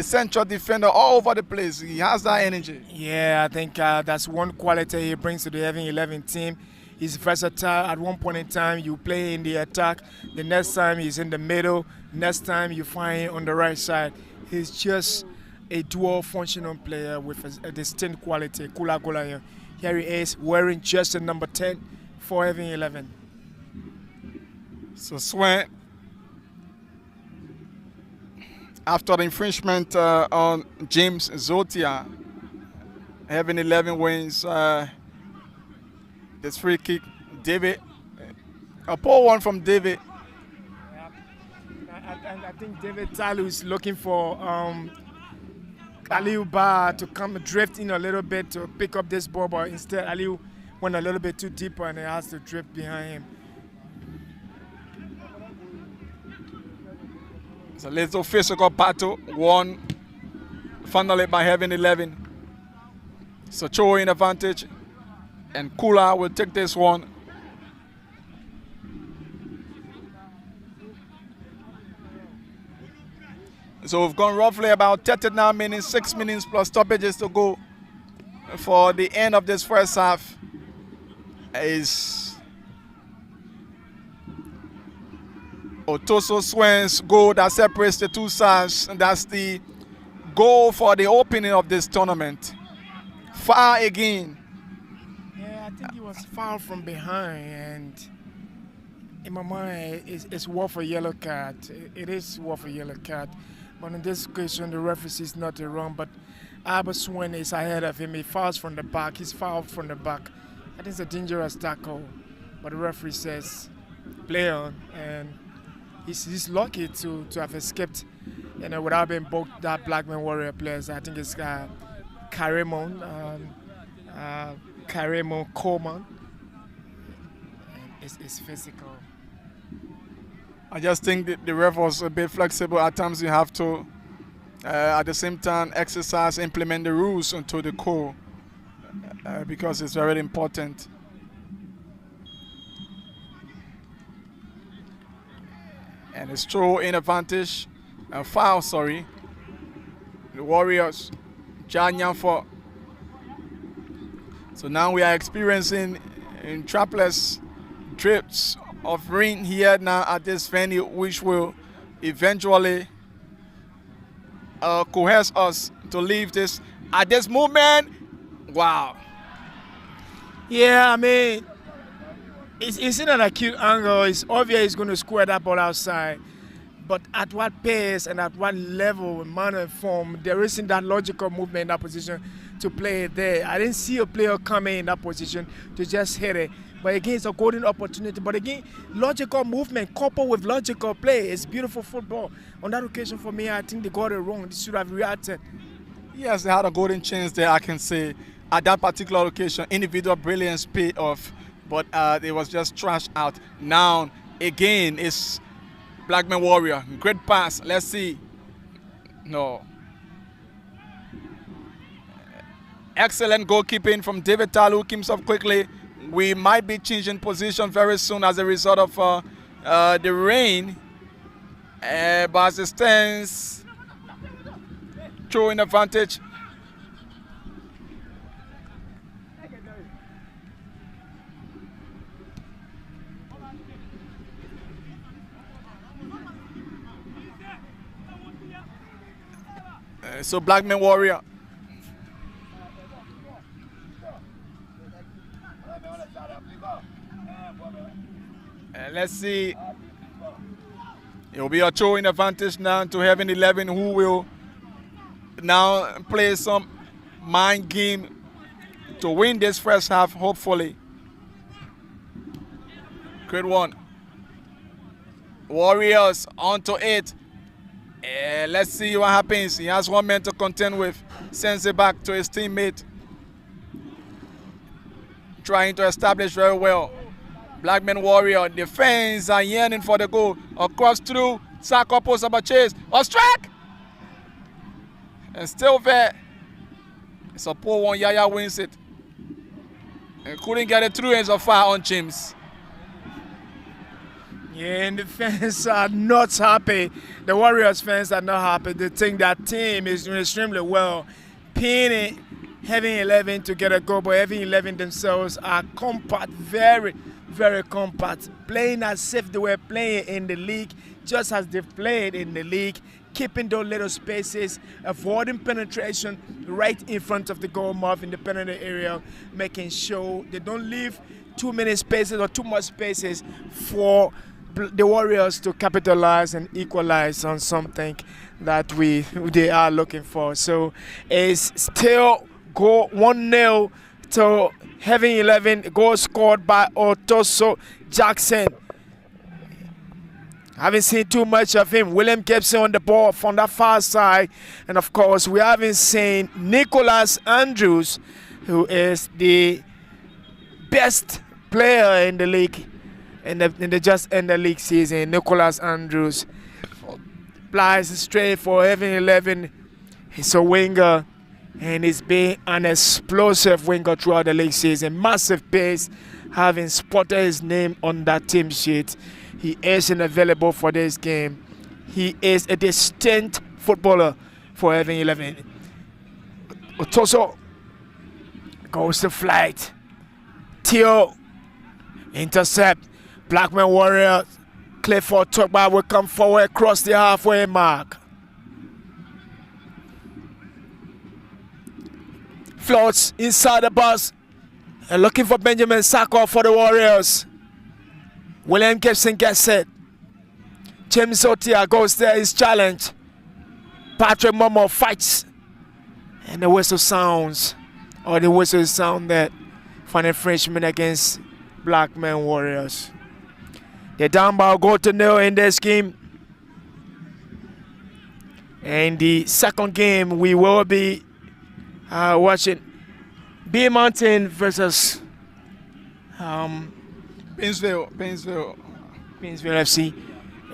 central defender all over the place. He has that energy. Yeah, I think that's one quality he brings to the Heaven 11 team. He's versatile. At one point in time, you play in the attack. The next time, he's in the middle. Next time, you find him on the right side. He's just a dual functional player with a distinct quality. Kula Kula. Here he is, wearing just the number 10 for Heaven 11. So Swen, after the infringement on James Zotia, Heaven 11 wins this free kick. David, a poor one from David. I think David Talu is looking for Aliu Ba to come drift in a little bit to pick up this ball, but instead Aliu went a little bit too deeper and he has to drift behind him. It's a little physical battle, won finally by Heaven 11. So Cho in advantage, and Kula will take this one. So we've gone roughly about 39 minutes, 6 minutes plus stoppages to go for the end of this first half. Is Otoso Swen's goal that separates the two sides, and that's the goal for the opening of this tournament. Foul again. Yeah, I think he was fouled from behind, and in my mind, it's worth a yellow card. It is worth a yellow card. But in this occasion, the referee sees nothing wrong, but Albert Swen is ahead of him. He fouls from the back. He's fouled from the back. I think it's a dangerous tackle, but the referee says play on, and he's lucky to have escaped, without being both that Blackman Warrior players. I think it's Karemon Coleman. It's physical. I just think that the ref was a bit flexible. At times you have to, at the same time, implement the rules into the core because it's very important. And it's true in advantage. Foul, sorry. The Warriors. Jan Yanfo. So now we are experiencing in trapless drips of rain here now at this venue, which will eventually coerce us to leave this at this moment. Wow. Yeah, I mean, it's in an acute angle. It's obvious he's going to square that ball outside. But at what pace and at what level, manner, and form, there isn't that logical movement in that position to play it there. I didn't see a player coming in that position to just hit it. But again, it's a golden opportunity. But again, logical movement coupled with logical play is beautiful football. On that occasion, for me, I think they got it wrong. They should have reacted. Yes, they had a golden chance there, I can say. At that particular location, individual brilliance paid off, but it was just trashed out. Now, again, it's Blackman Warrior. Great pass. Let's see. No. Excellent goalkeeping from David Talu. Comes up quickly. We might be changing position very soon as a result of the rain. But as it stands, throwing advantage. So Blackman Warrior. Let's see. It will be a throwing advantage now to Heaven 11, who will now play some mind game to win this first half, hopefully. Great one. Warriors onto it. Let's see what happens. He has one man to contend with. Sends it back to his teammate. Trying to establish very well. Blackman Warrior. Defense are yearning for the goal. Across through. Saka post up a chase. A strike! And still there. It's a poor one. Yaya wins it. And couldn't get it through, and so far on James. Yeah, and the fans are not happy. The Warriors fans are not happy. They think that team is doing extremely well. Pinning Heaven 11 to get a goal, but Heaven 11 themselves are compact, very, very compact. Playing as if they were playing in the league, just as they've played in the league, keeping those little spaces, avoiding penetration right in front of the goal mouth in the penalty area, making sure they don't leave too many spaces or too much spaces for the Warriors to capitalize and equalize on something that they are looking for. So it's still go 1-0 to Heaven 11. Goal scored by Otoso Jackson. Haven't seen too much of him. William Gibson on the ball from that far side. And of course, we haven't seen Nicholas Andrews, who is the best player in the league in the just end the league season. Nicholas Andrews flies straight for Heaven 11. He's a winger, and he's been an explosive winger throughout the league season. Massive pace, having spotted his name on that team sheet. He isn't available for this game. He is a distinct footballer for Heaven 11. Otoso goes to flight. Theo intercept. Blackman Warrior. Clifford Tugba will come forward across the halfway mark. Floats inside the box. And looking for Benjamin Saka for the Warriors. William Gibson gets it. James Otia goes there, his challenge. Patrick Momo fights. And the whistle sounds. Or the whistle sounded for an infringement against Blackman Warriors. They're down by a goal to nil in this game. And the second game we will be watching B Mountain versus Painesville FC.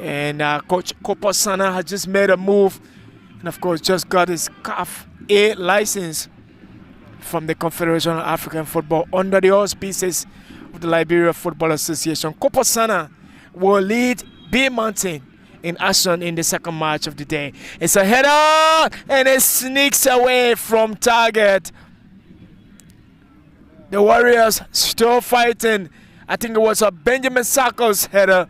And Coach Kopasana has just made a move. And of course just got his CAF A license from the Confederation of African Football under the auspices of the Liberia Football Association. Kopasana will lead B Mountain in action in the second match of the day. It's a header and it sneaks away from target. The Warriors still fighting. I think it was a Benjamin Sako's header.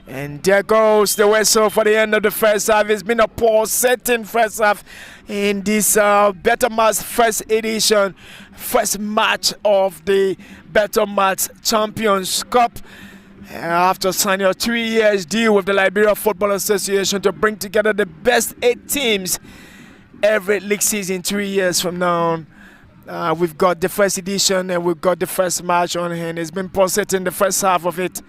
And there goes the whistle for the end of the first half. It's been a poor setting first half in this Better Mats first edition, first match of the Better Mats Champions Cup. After signing a 3-year deal with the Liberia Football Association to bring together the best 8 teams every league season 3 years from now. We've got the first edition and we've got the first match on hand. It's been poor setting the first half of it.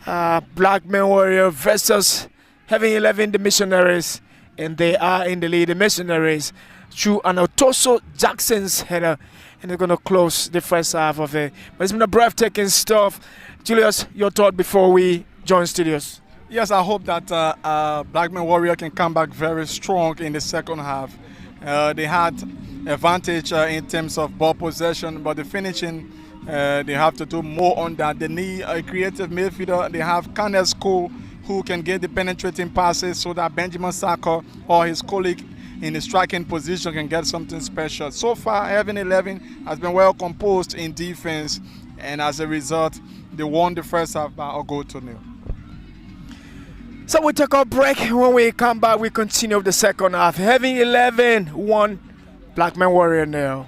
Blackman Warrior versus Heaven 11, the Missionaries, and they are in the lead. The Missionaries through an Otoso Jackson's header, and they're going to close the first half of it. But it's been a breathtaking stuff. Julius, your thought before we join studios? Yes, I hope that Blackman Warrior can come back very strong in the second half. They had advantage in terms of ball possession, but the finishing, they have to do more on that. They need a creative midfielder. They have Kenneth Cole, who can get the penetrating passes so that Benjamin Sako or his colleague in the striking position can get something special. So far, Heaven 11 has been well composed in defense, and as a result, they won the first half by a goal to nil. So we take a break. When we come back, we continue with the second half. Heaven 11 1, Blackman Warrior nil.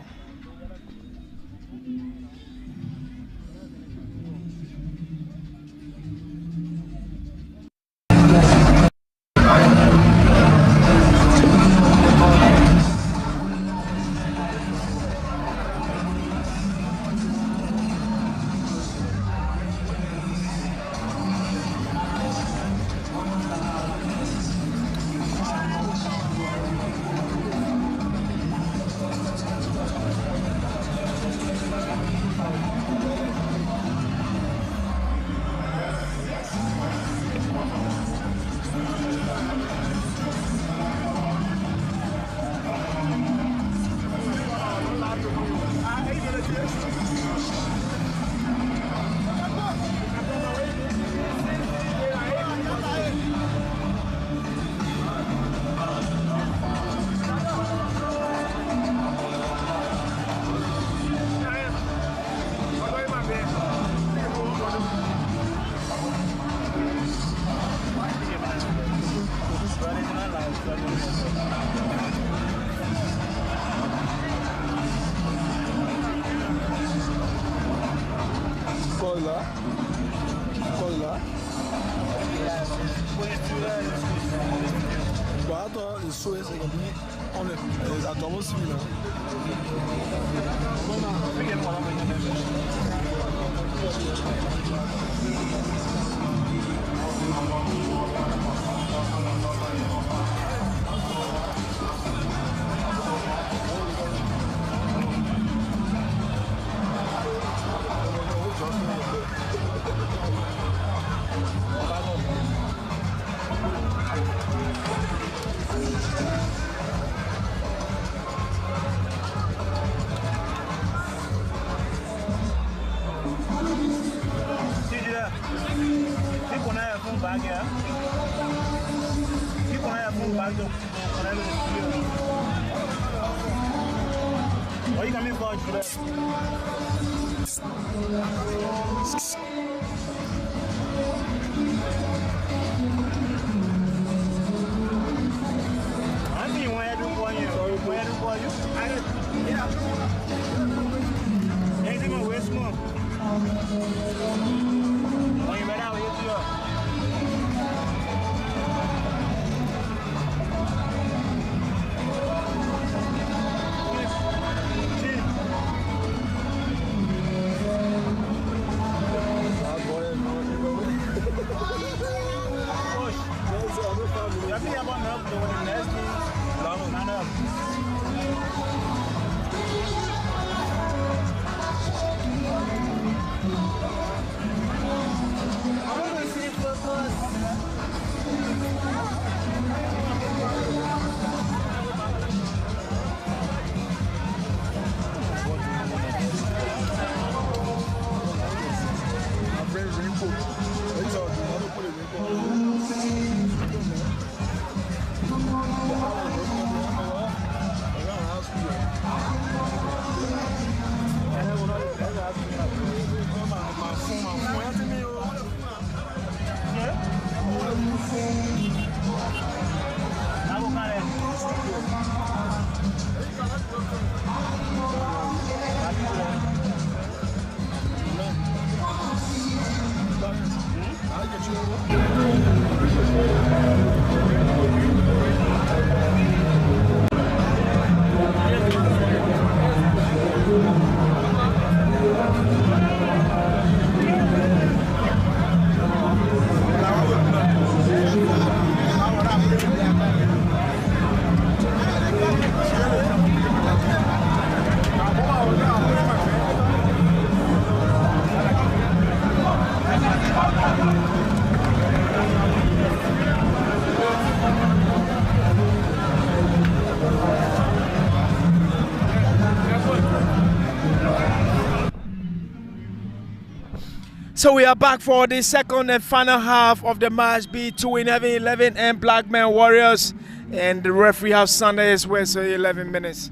So we are back for the second and final half of the match between Heaven 11 and Blackman Warriors. And the referee has Sundays where so 11 minutes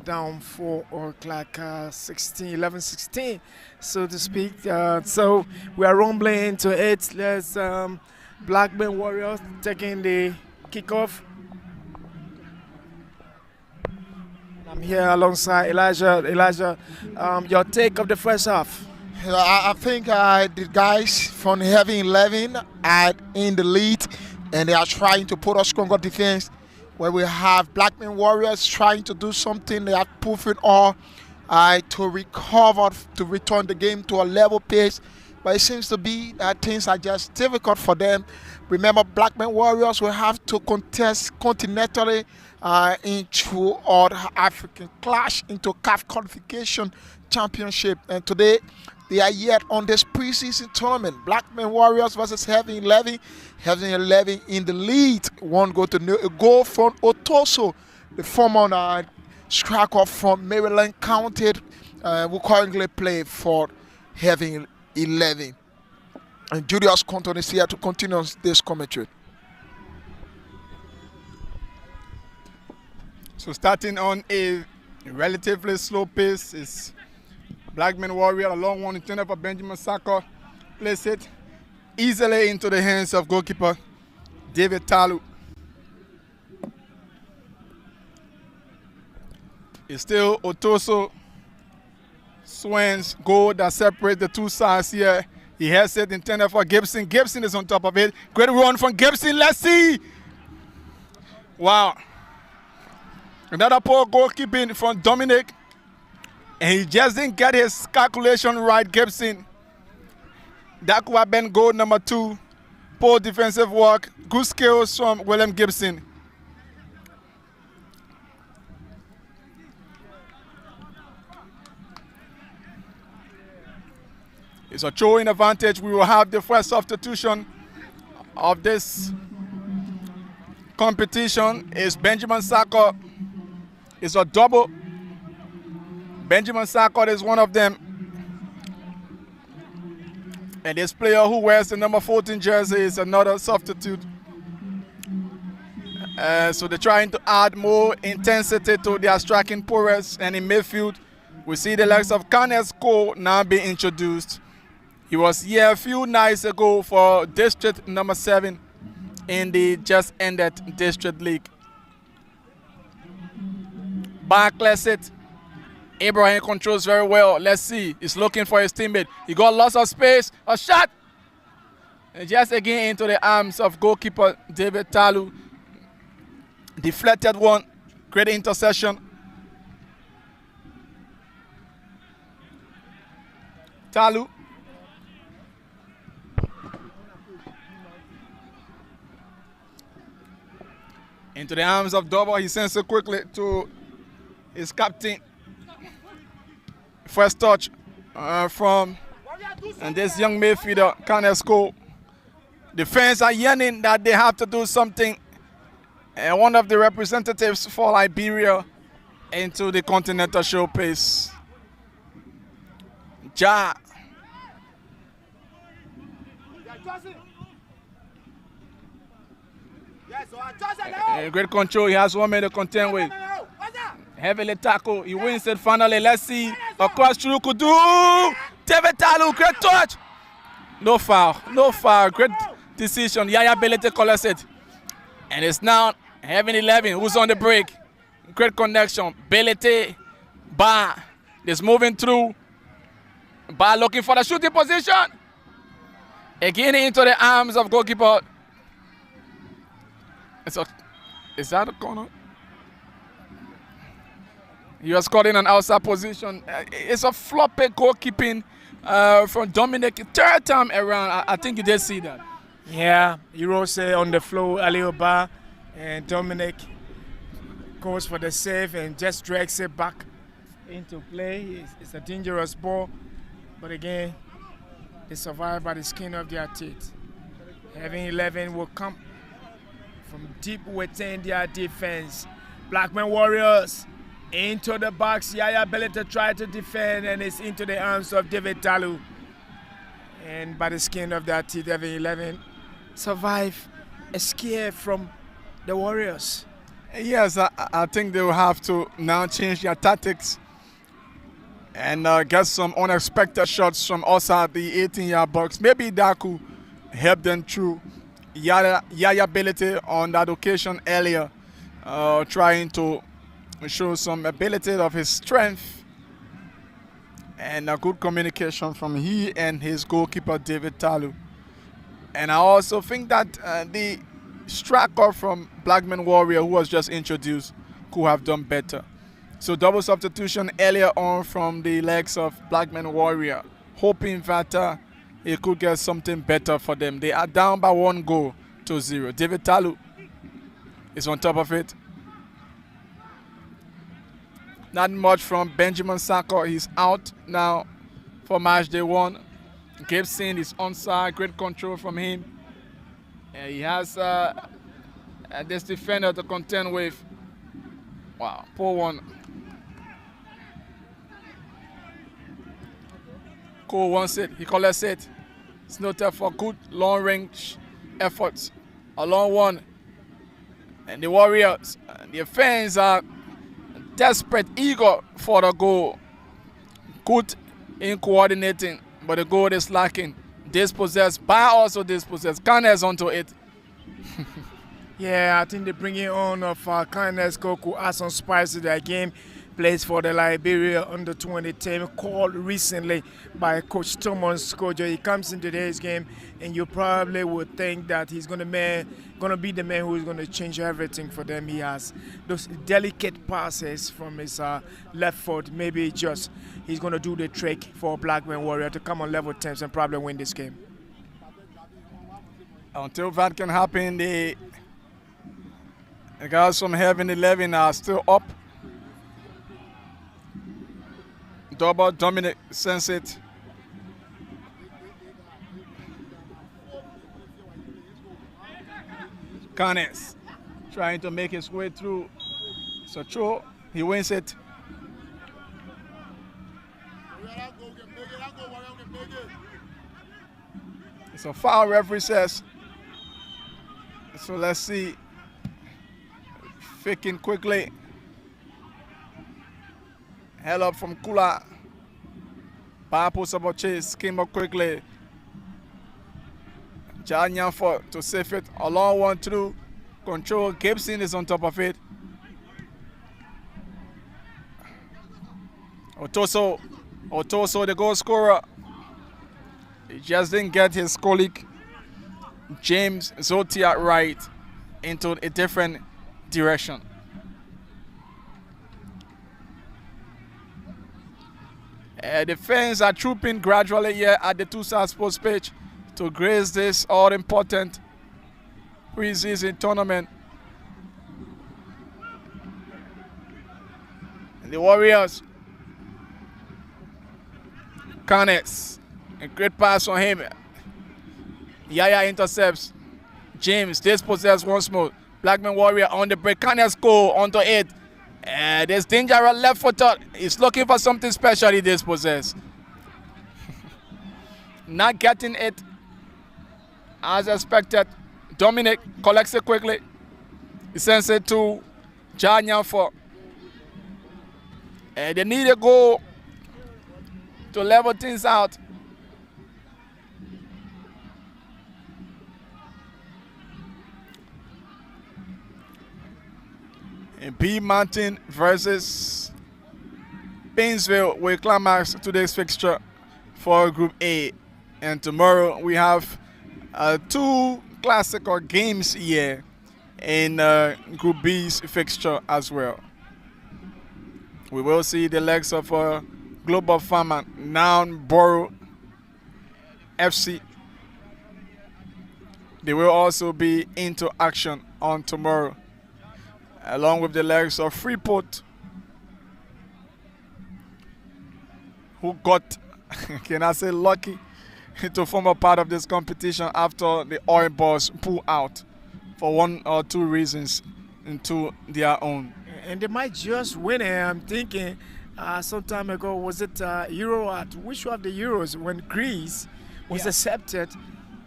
down for o'clock 11-16 so to speak. So we are rumbling into it. Let's Blackman Warriors taking the kickoff. I'm here alongside Elijah. Elijah, your take of the first half. I think the guys from Heaven 11 are in the lead, and they are trying to put a stronger defense. Where we have Blackman Warriors trying to do something, they are pushing all to recover, to return the game to a level pace. But it seems to be that things are just difficult for them. Remember, Blackman Warriors will have to contest continentally into our African clash, into CAF Qualification Championship. And today, they are yet on this preseason tournament. Blackman Warriors versus Heaven 11. Heaven 11 in the lead. One goal from Otoso, the former striker from Maryland County, who currently play for Heaven 11. And Julius Compton is here to continue this commentary. So starting on a relatively slow pace is Blackman Warrior, a long one intended for Benjamin Saka. Place it easily into the hands of goalkeeper David Talu. It's still Otoso Swen's goal that separates the two sides here. He has it intended for Gibson. Gibson is on top of it. Great run from Gibson. Let's see. Wow. Another poor goalkeeping from Dominic. And he just didn't get his calculation right, Gibson. That could have been goal number 2. Poor defensive work. Good skills from William Gibson. It's a throwing advantage. We will have the first substitution of this competition. Is Benjamin Saka. It's a double. Benjamin Saka is one of them. And this player who wears the number 14 jersey is another substitute. So they're trying to add more intensity to their striking prowess. And in midfield, we see the likes of Kenneth Cole now being introduced. He was here a few nights ago for District number 7 in the just ended District League. Backless it. Abraham controls very well. Let's see. He's looking for his teammate. He got lots of space. A shot. And just again into the arms of goalkeeper David Talu. Deflected one. Great interception. Talu. Into the arms of Dobo. He sends it quickly to his captain. First touch from and this young midfielder, Kenneth Cole. The fans are yearning that they have to do something. And one of the representatives for Liberia into the continental showcase. Ja. Great control. He has 1 minute to contend with. Heavily tackle. He wins it finally. Let's see. Across through Kudu. David Talu. Great touch. No foul. No foul. Great decision. Yaya Belete collects it. And it's now Heaven 11 who's on the break. Great connection. Belete. Ba is moving through. Ba looking for the shooting position. Again into the arms of goalkeeper. Is that a corner? He was caught in an outside position. It's a floppy goalkeeping from Dominic. Third time around. I think you did see that. Yeah, Hirose on the floor, Alioba, and Dominic goes for the save and just drags it back into play. It's a dangerous ball, but again, they survive by the skin of their teeth. Heaven 11 will come from deep within their defense. Blackman Warriors into the box. Yaya Belete tried to defend, and it's into the arms of David Talu. and by the skin of that T11 survive a scare from the Warriors. Yes, I think they will have to now change their tactics and get some unexpected shots from outside the 18-yard box. Maybe that could help them through. Yaya ability on that occasion earlier, trying to show some ability of his strength and a good communication from he and his goalkeeper David Talu. And I also think that the striker from Blackman Warrior, who was just introduced, could have done better. So double substitution earlier on from the legs of Blackman Warrior, hoping that it could get something better for them. They are down by 1-0. David Talu is on top of it. Not much from Benjamin Saka. He's out now for match day 1. Gibson is onside. Great control from him. And he has this defender to contend with. Wow, poor one. Cole wants it. He collects it. It's noted for good long-range efforts. A long one. And the Warriors, the fans are desperate, eager for the goal. Good in coordinating, but the goal is lacking. Dispossessed, by also dispossessed. Kindness onto it. Yeah, I think the bringing on of Kindness could add some spice to their game. Plays for the Liberia under-20 team, called recently by Coach Thomas Kojo. He comes in today's game, and you probably would think that he's going to be the man who is going to change everything for them. He has those delicate passes from his left foot. Maybe just he's going to do the trick for Blackman Warrior to come on level terms and probably win this game. Until that can happen, the guys from Heaven 11 are still up. Double Dominic sends it. Canes trying to make his way through. So true, he wins it. It's a foul, referee says. So let's see. Faking quickly. Hell up from Kula. Papo Saboche came up quickly. John Yanfo to save it. A long one through. Control. Gibson is on top of it. Otoso, the goal scorer. He just didn't get his colleague James Zotia right into a different direction. The fans are trooping gradually here at the Tucson Sports pitch to grace this all-important preseason tournament. And the Warriors, Canes, a great pass on him. Yaya intercepts. James dispossessed once more. Blackman Warrior on the break. Canes go onto it. There's dangerous left footer. He's looking for something special. He dispossessed. Not getting it as expected. Dominic collects it quickly. He sends it to Janya for. They need a goal to level things out. And B Mountain versus Painesville will climax today's fixture for Group A. And tomorrow we have 2 classical games here in Group B's fixture as well. We will see the legs of Global Farmer, Noun Borough FC. They will also be into action on tomorrow, along with the legs of Freeport, who got, can I say, lucky to form a part of this competition after the Oil Boys pull out for 1 or 2 reasons into their own. And they might just win it. I'm thinking some time ago, was it Euro at which one of the Euros when Greece was accepted,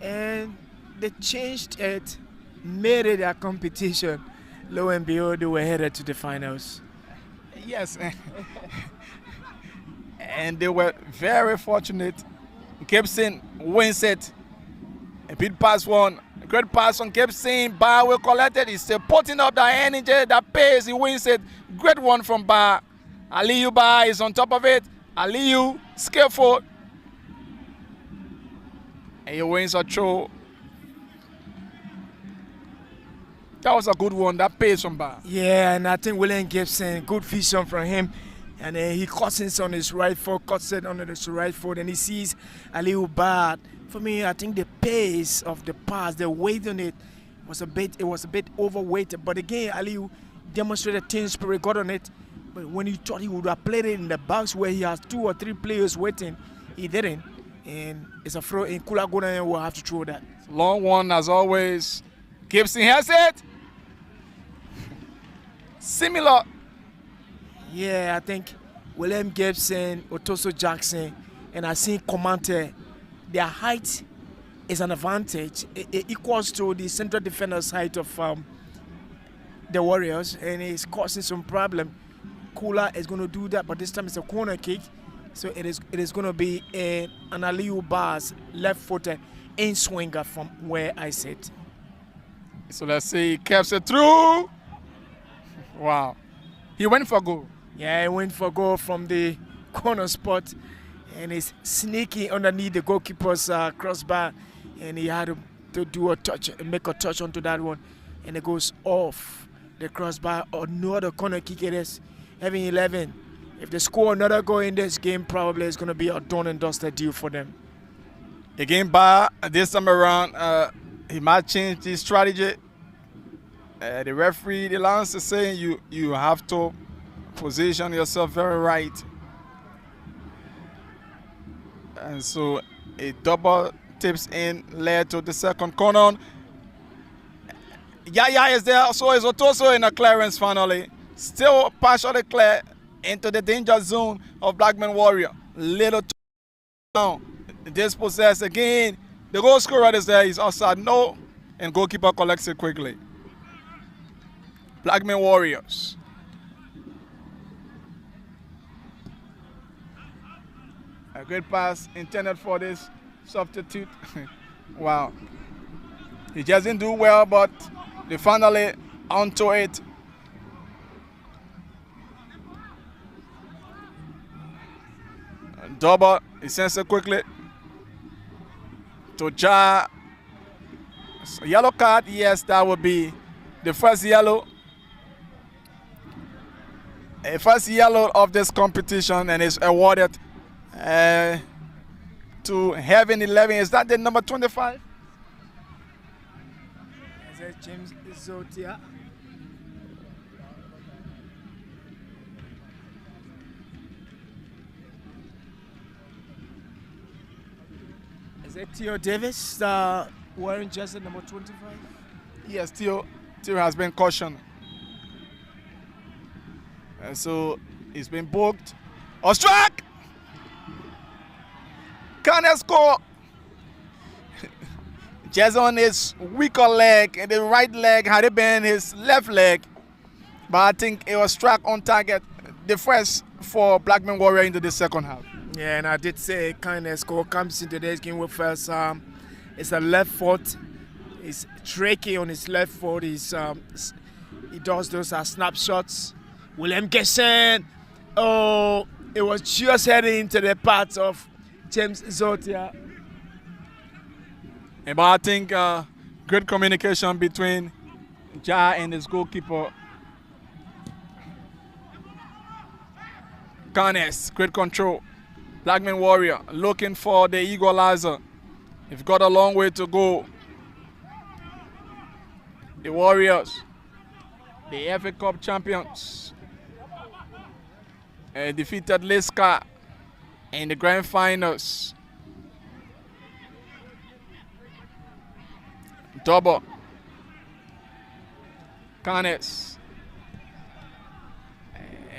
and they changed it, made it a competition. Lo and behold, they were headed to the finals. Yes. And they were very fortunate. Gibson wins it. A big pass one. A great pass on Gibson. Bar will collect it. He's still putting up that energy, that pace. He wins it. Great one from Bar. Aliyu Bar is on top of it. Aliyu, skillful. And he wins a throw. That was a good one. That pace from Bar. Yeah, and I think William Gibson, good vision from him. And then he cuts it on his right foot, cuts it on his right foot, and he sees Aliyu Bar. For me, I think the pace of the pass, the weight on it was a bit overweighted. But again, Aliyu demonstrated team spirit, got on it. But when he thought he would have played it in the box where he has 2 or 3 players waiting, he didn't. And it's a throw in. Kula Gona will have to throw that. Long one as always. Gibson has it. Similar. Yeah, I think William Gibson, Otoso Jackson, and I see Komante, their height is an advantage. It equals to the central defender's height of the Warriors, and it's causing some problem. Kula is going to do that, but this time it's a corner kick, so it is going to be an Aliyu Bar's left-footed in-swinger from where I sit. So let's see, he keeps it through. Wow. He went for goal. Yeah, he went for goal from the corner spot, and he's sneaking underneath the goalkeeper's crossbar, and he had to do a touch, make a touch onto that one, and it goes off the crossbar. Another corner kick it is. Having 11. If they score another goal in this game, probably it's going to be a done and dusted deal for them. Again, Bar, this time around, he might change his strategy. The referee, the announcer is saying you have to position yourself very right. And so a double tips in, led to the second corner. Yaya is there, so is Otoso in a clearance finally. Still partially clear into the danger zone of Blackman Warrior. Little down. Dispossessed again. The goal scorer is there. He's outside. No. And goalkeeper collects it quickly. Blackman Warriors. A great pass intended for this substitute. Wow. He just didn't do well, but they finally onto it. Double, he sends it quickly to Ja. So yellow card, yes, that would be the first yellow. A first yellow of this competition, and it's awarded to Heaven 11. Is that the number 25? Is that James Zotia? Is it Theo Davis wearing jersey number 25? Yes, Theo has been cautioned. And so he's been booked. Or struck! Can't score. Just on his weaker leg, and the right leg had it been his left leg. But I think it was struck on target. The first for Blackman Warrior into the second half. Yeah, and I did say Kindness score comes into today's game with first. It's a left foot. He's tricky on his left foot. He does those snapshots. William Gibson. Oh, it was just heading into the path of James Zotia. But I think good communication between Ja and his goalkeeper. Canes, great control. Blackman Warrior looking for the equalizer. They've got a long way to go. The Warriors, the FA Cup champions, defeated Liska in the grand finals. Double. Canes.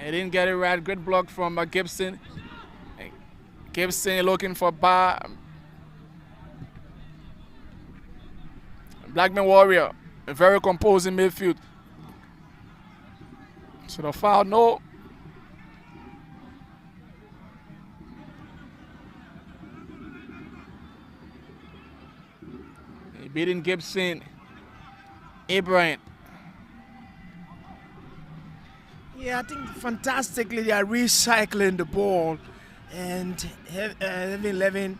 He didn't get it right. Good block from Gibson. Gibson looking for Bar. Blackman Warrior, a very composed in midfield. So the foul, no. He beating Gibson. Ibrahim. Yeah, I think fantastically they are recycling the ball, and Heavy 11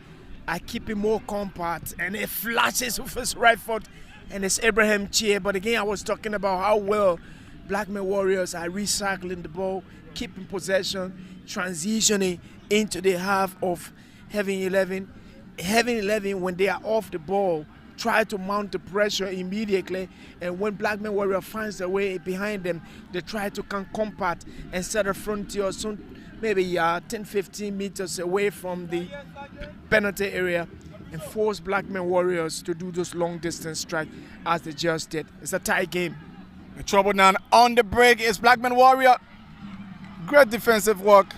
are keeping more compact, and it flashes with his right foot, and it's Abraham Chia. But again, I was talking about how well Blackman Warriors are recycling the ball, keeping possession, transitioning into the half of Heavy 11. Heavy 11, when they are off the ball, try to mount the pressure immediately, and when Blackman Warrior finds their way behind them, they try to come compact and set a frontier soon, maybe 10-15 meters away from the penalty area, and force Blackman Warriors to do those long distance strike as they just did. It's a tie game. The trouble now on the break is Blackman Warrior. Great defensive work.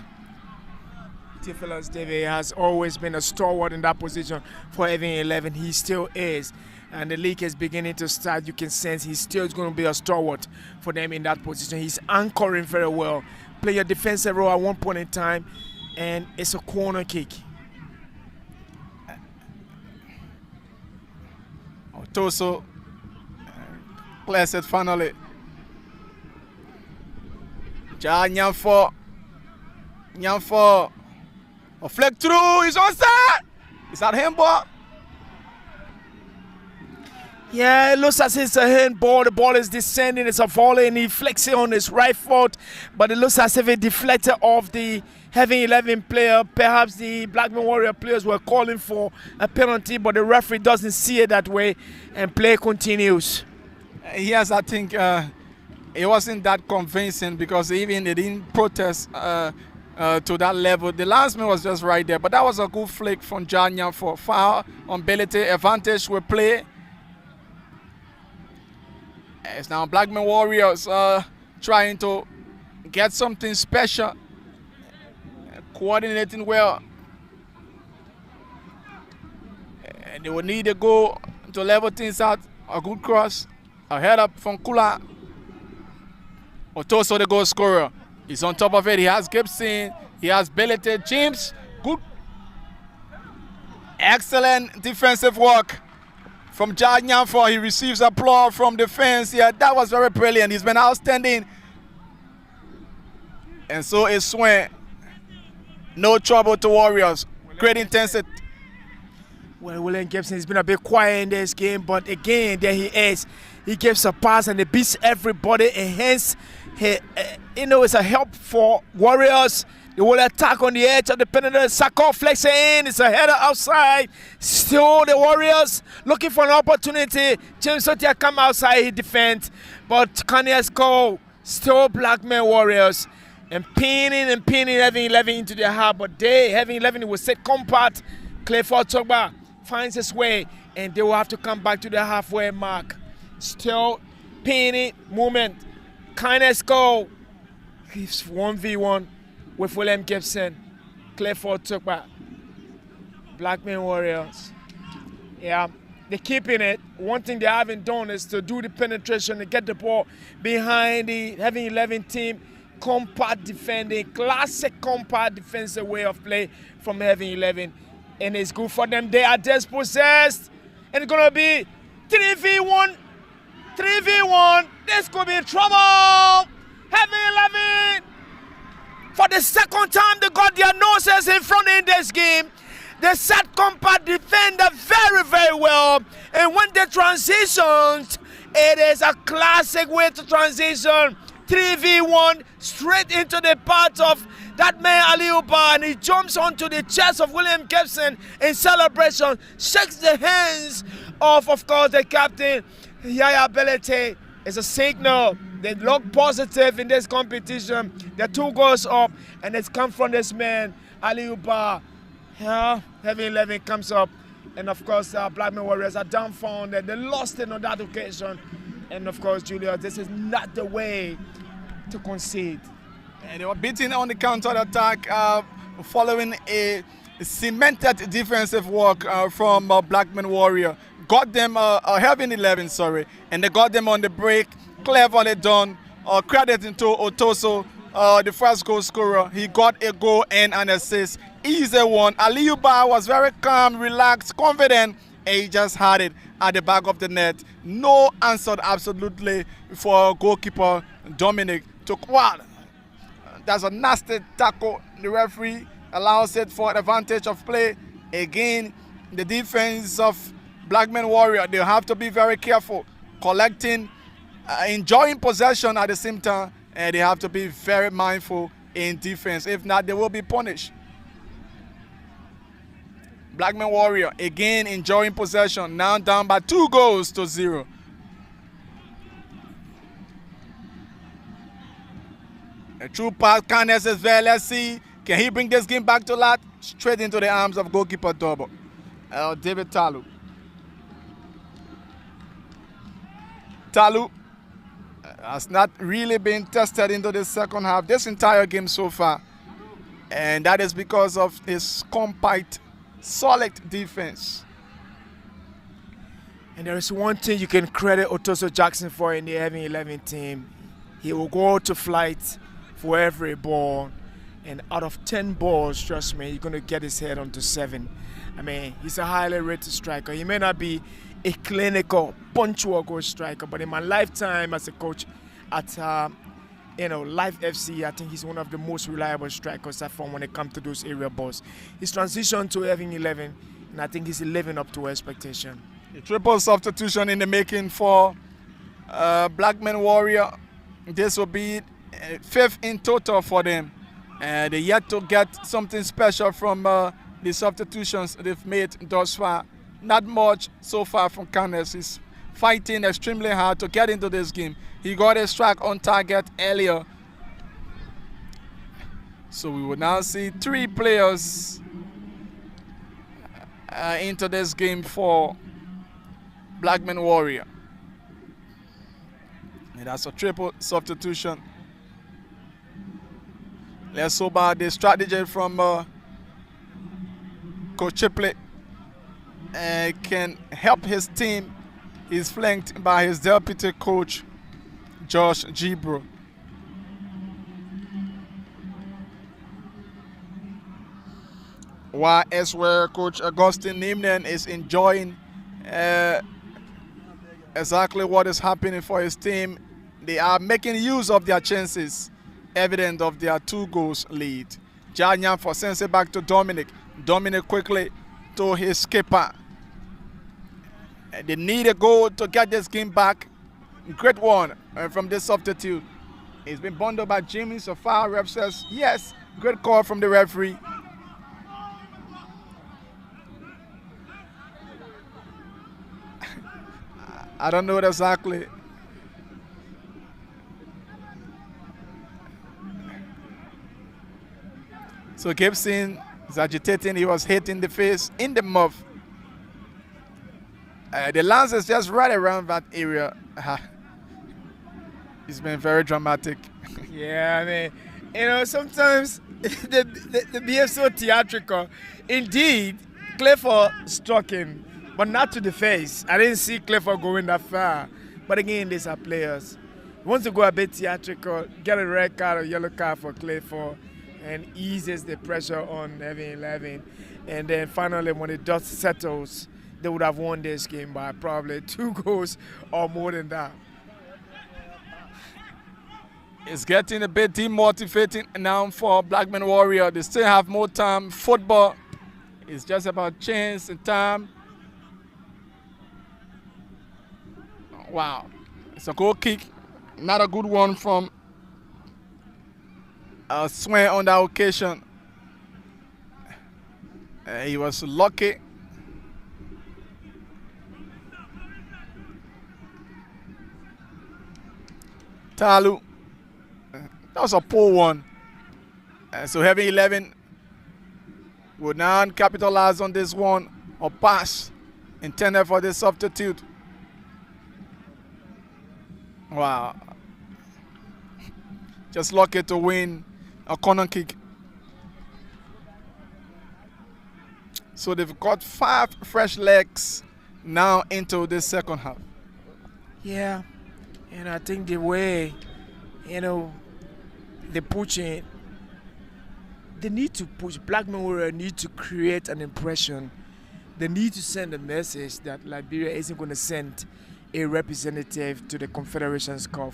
Theophilus David has always been a stalwart in that position for Heavy 11. He still is. And the league is beginning to start. You can sense he's still going to be a stalwart for them in that position. He's anchoring very well. Play a defensive role at one point in time, and it's a corner kick. Otoso clears it finally. Ja Nyanfo. A flick through, he's on side. Is that him, boy? Yeah, it looks as if it's a handball. The ball is descending, it's a volley, and he flicks it on his right foot. But it looks as if it deflected off the Heavy 11 player. Perhaps the Blackman Warrior players were calling for a penalty, but the referee doesn't see it that way, and play continues. Yes, I think it wasn't that convincing because even they didn't protest to that level. The linesman was just right there, but that was a good flick from Janya for foul on Belete. Advantage will play. It's now Blackman Warriors trying to get something special, coordinating well, and they will need a goal to level things out. A good cross, a head up from Kula. Otoso, the goal scorer. He's on top of it. He has Gibson. He has Belete. James. Good. Excellent defensive work from Jad Nyanfo. He receives applause from the fans here. That was very brilliant. He's been outstanding. And so is Swain. No trouble to Warriors. Great intensity. Well, William Gibson has been a bit quiet in this game, but again, there he is. He gives a pass and he beats everybody, and hence, it's a help for Warriors. They will attack on the edge of the penalty. Sako flexing in. It's a header outside. Still the Warriors looking for an opportunity. James Sotia come outside. He defends. But Kanye Cole, still Blackman Warriors. And pinning Heavy 11 into their half. But Heavy 11 will set compact. Clifford Togba finds his way. And they will have to come back to the halfway mark. Still pinning movement. Kanye Cole. He's 1v1 with William Gibson. Clifford Togba. Blackman Warriors. Yeah, they're keeping it. One thing they haven't done is to do the penetration and get the ball behind the Heavy 11 team. Compact defending, classic compact defensive way of play from Heavy 11. And it's good for them. They are dispossessed. And it's going to be 3v1. 3v1. This could be trouble. Heavy 11. For the second time, they got their noses in front in this game. They set compact defender very, very well. And when they transitioned, it is a classic way to transition. 3v1 straight into the path of that man Aliuba, and he jumps onto the chest of William Gibson in celebration, shakes the hands of course, the captain, Yaya Belete. It's a signal. They look positive in this competition. They're 2 goals up, and it's come from this man, Aliuba. Yeah, Heavy 11 comes up, and of course, Blackman Warriors are dumbfounded. They lost it on that occasion. And of course, Julia, this is not the way to concede. And they were beaten on the counter-attack following a cemented defensive work from Blackman Warrior. got them a Heaven 11, sorry, and they got them on the break. Cleverly done. Credit into Otoso, the first goal scorer. He got a goal and an assist. Easy one. Aliyu Ba was very calm, relaxed, confident, and he just had it at the back of the net. No answer absolutely for goalkeeper Dominic. Took what? That's a nasty tackle. The referee allows it for advantage of play. Again, the defense of Blackman Warrior, they have to be very careful, collecting, enjoying possession at the same time, and they have to be very mindful in defense. If not, they will be punished. Blackman Warrior again enjoying possession, now down by 2-0. A true pass, Canes is there. Let's see, can he bring this game back to life? Straight into the arms of goalkeeper Double, David Talu. Talu has not really been tested into the second half this entire game so far, and that is because of his compact, solid defense. And there is one thing you can credit Otoso Jackson for in the Heaven 11 team. He will go to flight for every ball, and out of 10 balls, trust me, he's going to get his head onto 7. I mean, he's a highly rated striker. He may not be a clinical, punctual goal striker, but in my lifetime as a coach at Life FC, I think he's one of the most reliable strikers I've found when it comes to those area balls. He's transitioned to Heaven 11, and I think he's living up to expectation. A triple substitution in the making for Blackman Warrior. This will be 5th in total for them. They yet to get something special from the substitutions they've made thus far. Not much so far from Canes. He's fighting extremely hard to get into this game. He got a strike on target earlier. So we will now see 3 players into this game for Blackman Warrior. And that's a triple substitution. Let's hope the strategy from Coach Chipley can help his team. He's flanked by his deputy coach, Josh Gibro. While elsewhere, Coach Augustine Nimnen is enjoying exactly what is happening for his team. They are making use of their chances, evident of their 2 goals lead. Janyan for sends it back to Dominic. Dominic quickly to his skipper. They need a goal to get this game back. Great one from this substitute. It's been bundled by Jimmy so far. Ref says yes. Great call from the referee. I don't know exactly. So Gibson is agitating. He was hit in the face, in the mouth. The lance is just right around that area. It's been very dramatic. Yeah, I mean, sometimes they behave so theatrical. Indeed, Clifford struck him, but not to the face. I didn't see Clifford going that far. But again, these are players. He wants to go a bit theatrical, get a red card or yellow card for Clifford, and eases the pressure on Heaven 11. And then finally, when the dust settles, they would have won this game by probably 2 goals or more than that. It's getting a bit demotivating now for Blackman Warrior. They still have more time. Football is just about chance and time. Wow. It's a goal kick. Not a good one from Swain on that occasion. He was lucky. Talu. That was a poor one. So Heaven 11 will now capitalize on this one, or pass intended for the substitute. Wow. Just lucky to win a corner kick. So they've got 5 fresh legs now into the second half? Yeah, and I think the way, they pushing, they need to push. Blackman Warrior need to create an impression. They need to send a message that Liberia isn't going to send a representative to the Confederations Cup,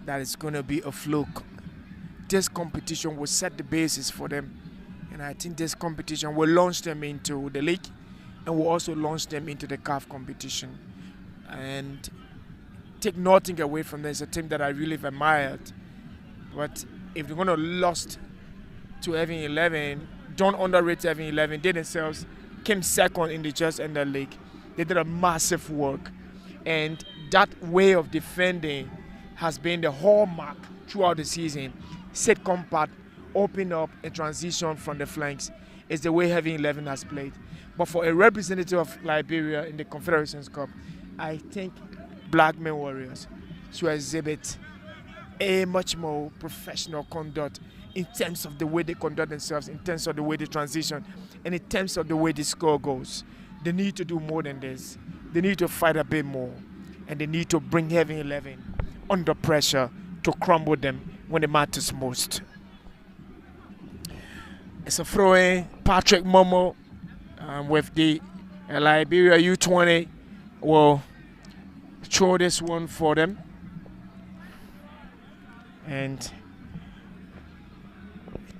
that it's going to be a fluke. This competition will set the basis for them, and I think this competition will launch them into the league and will also launch them into the CAF competition. And take nothing away from them, it's a team that I really admired. But if they're going to lose to Heaven 11, don't underrate Heaven 11. They themselves came second in the Just Ended League. They did a massive work. And that way of defending has been the hallmark throughout the season. Set compact, open up, and transition from the flanks is the way Heaven 11 has played. But for a representative of Liberia in the Confederations Cup, I think Blackman Warriors should exhibit a much more professional conduct in terms of the way they conduct themselves, in terms of the way they transition, and in terms of the way the score goes. They need to do more than this. They need to fight a bit more, and they need to bring Heaven 11 under pressure to crumble them when it matters most. It's a throw-in. Patrick Momo with the Liberia U20 will throw this one for them. And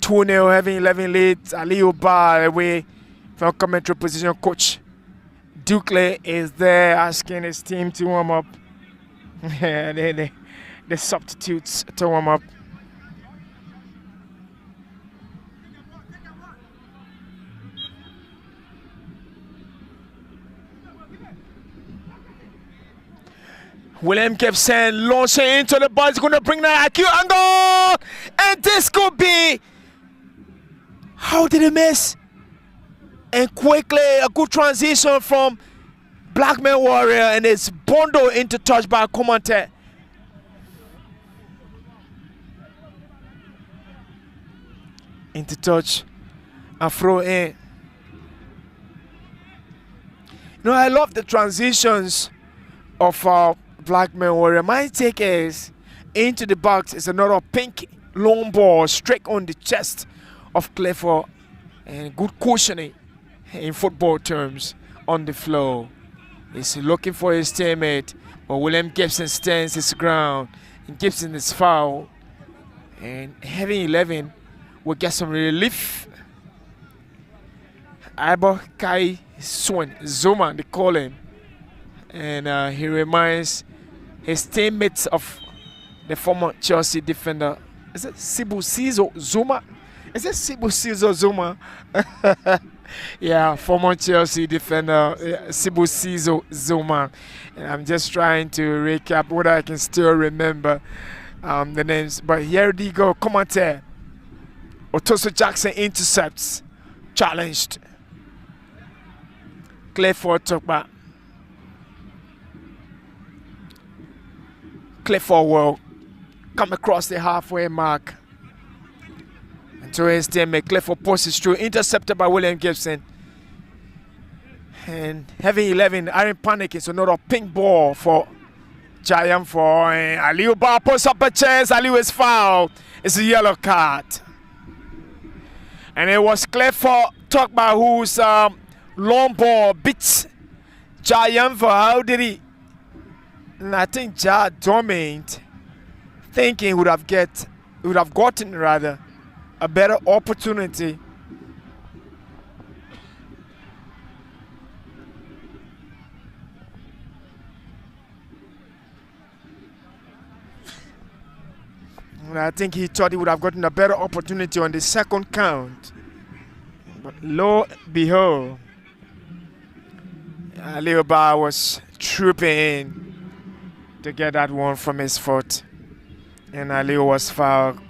2-0 Heaven 11 lead. Aliu Ba away from commentary position. Coach Dukley is there asking his team to warm up. the substitutes to warm up. William Gibson launching into the ball. He's going to bring that IQ angle. And this could be. How did he miss? And quickly, a good transition from Blackman Warrior. And it's bundled into touch by Komante. Into touch. And throw in. I love the transitions of Blackman Warrior. My take is into the box is another pink long ball straight on the chest of Clifford, and good cushioning in football terms on the floor. He's looking for his teammate, but William Gibson stands his ground, and Gibson is fouled, and Heaven 11 will get some relief. Ibo Kai Swan Zuma, they call him, and he reminds his teammates of the former Chelsea defender. Is it Sibusiso Zuma? Is it Sibusiso Zuma? Yeah, former Chelsea defender Sibusiso Zuma. And I'm just trying to recap what I can still remember the names. But here they go. Komante. Otoso Jackson intercepts. Challenged. Clifford took back. Clifford will come across the halfway mark. And to his teammate, Clifford pushes through, intercepted by William Gibson. And Heaven 11 aren't panicking, so not a pink ball for Giant for Aliu Ba puts up a chance. Aliu is fouled. It's a yellow card. And it was Clifford Tokba whose long ball beats Giant for. How did he? And I think Ja dominated, thinking he would have gotten a better opportunity. And I think he thought he would have gotten a better opportunity on the second count. But lo and behold, Aliu Ba was trooping in to get that one from his foot, and Aliu was fouled.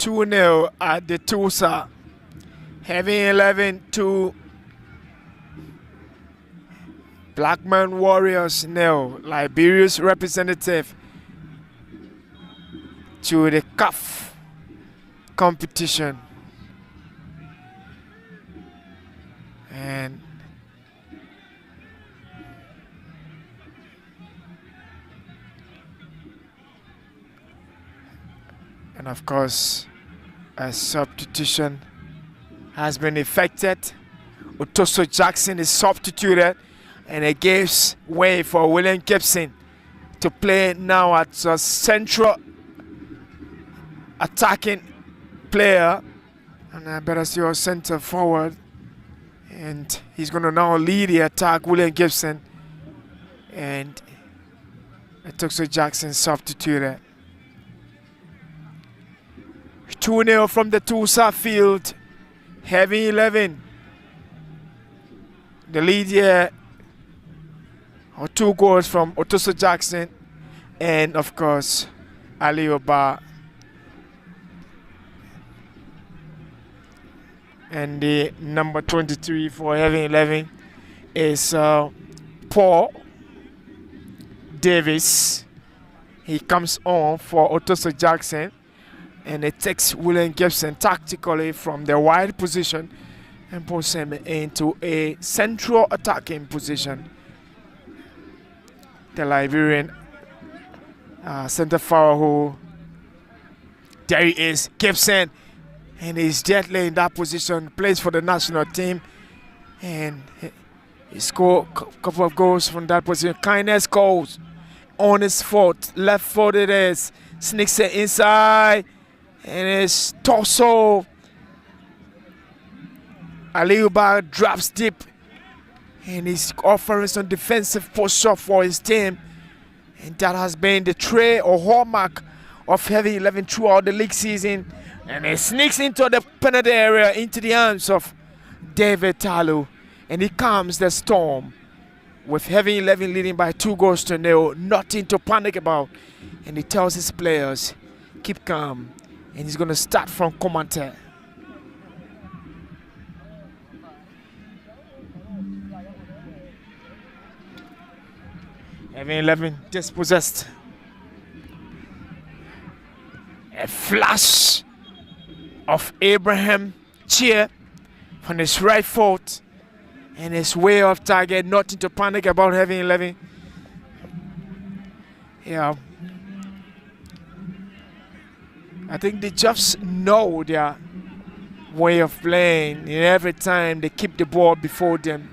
2-0 at the Tulsa. Heavy 11 to Blackman Warriors 0. Liberia's representative to the CAF competition. And of course, a substitution has been effected. Otoso Jackson is substituted, and it gives way for William Gibson to play now as a central attacking player. And I better see your center forward. And he's going to now lead the attack, William Gibson. And Otoso Jackson substituted. 2-0 from the Tulsa field. Heavy 11. The lead here are 2 goals from Otoso Jackson and of course Ali Oba. And the number 23 for Heavy 11 is Paul Davis. He comes on for Otoso Jackson. And it takes William Gibson tactically from the wide position and puts him into a central attacking position. The Liberian center forward, there he is, Gibson, and he's deadly in that position, plays for the national team, and he scored a couple of goals from that position. Kindness goes on his foot, left foot it is, sneaks it inside. And his torso, Aliuba drops deep, and he's offering some defensive posture for his team, and that has been the trait or hallmark of Heavy 11 throughout the league season. And he sneaks into the penalty area, into the arms of David Talu, and he calms the storm with Heavy 11 leading by 2-0, nothing to panic about, and he tells his players, keep calm. And he's going to start from Komante. Heavy 11 dispossessed. A flash of Abraham Cheer on his right foot. And his way off target, nothing to panic about Heavy 11. Yeah. I think they just know their way of playing, and every time they keep the ball before them.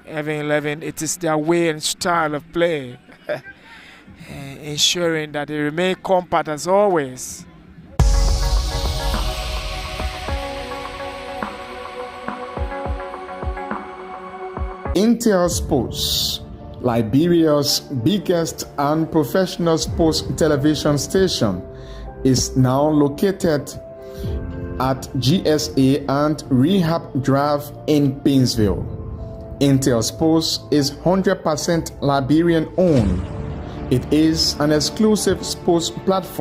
Heavy 11, it is their way and style of play, ensuring that they remain compact as always. Intel Sports, Liberia's biggest and professional sports television station, is now located at GSA and Rehab Drive in Painesville. Intel Sports is 100% Liberian owned. It is an exclusive sports platform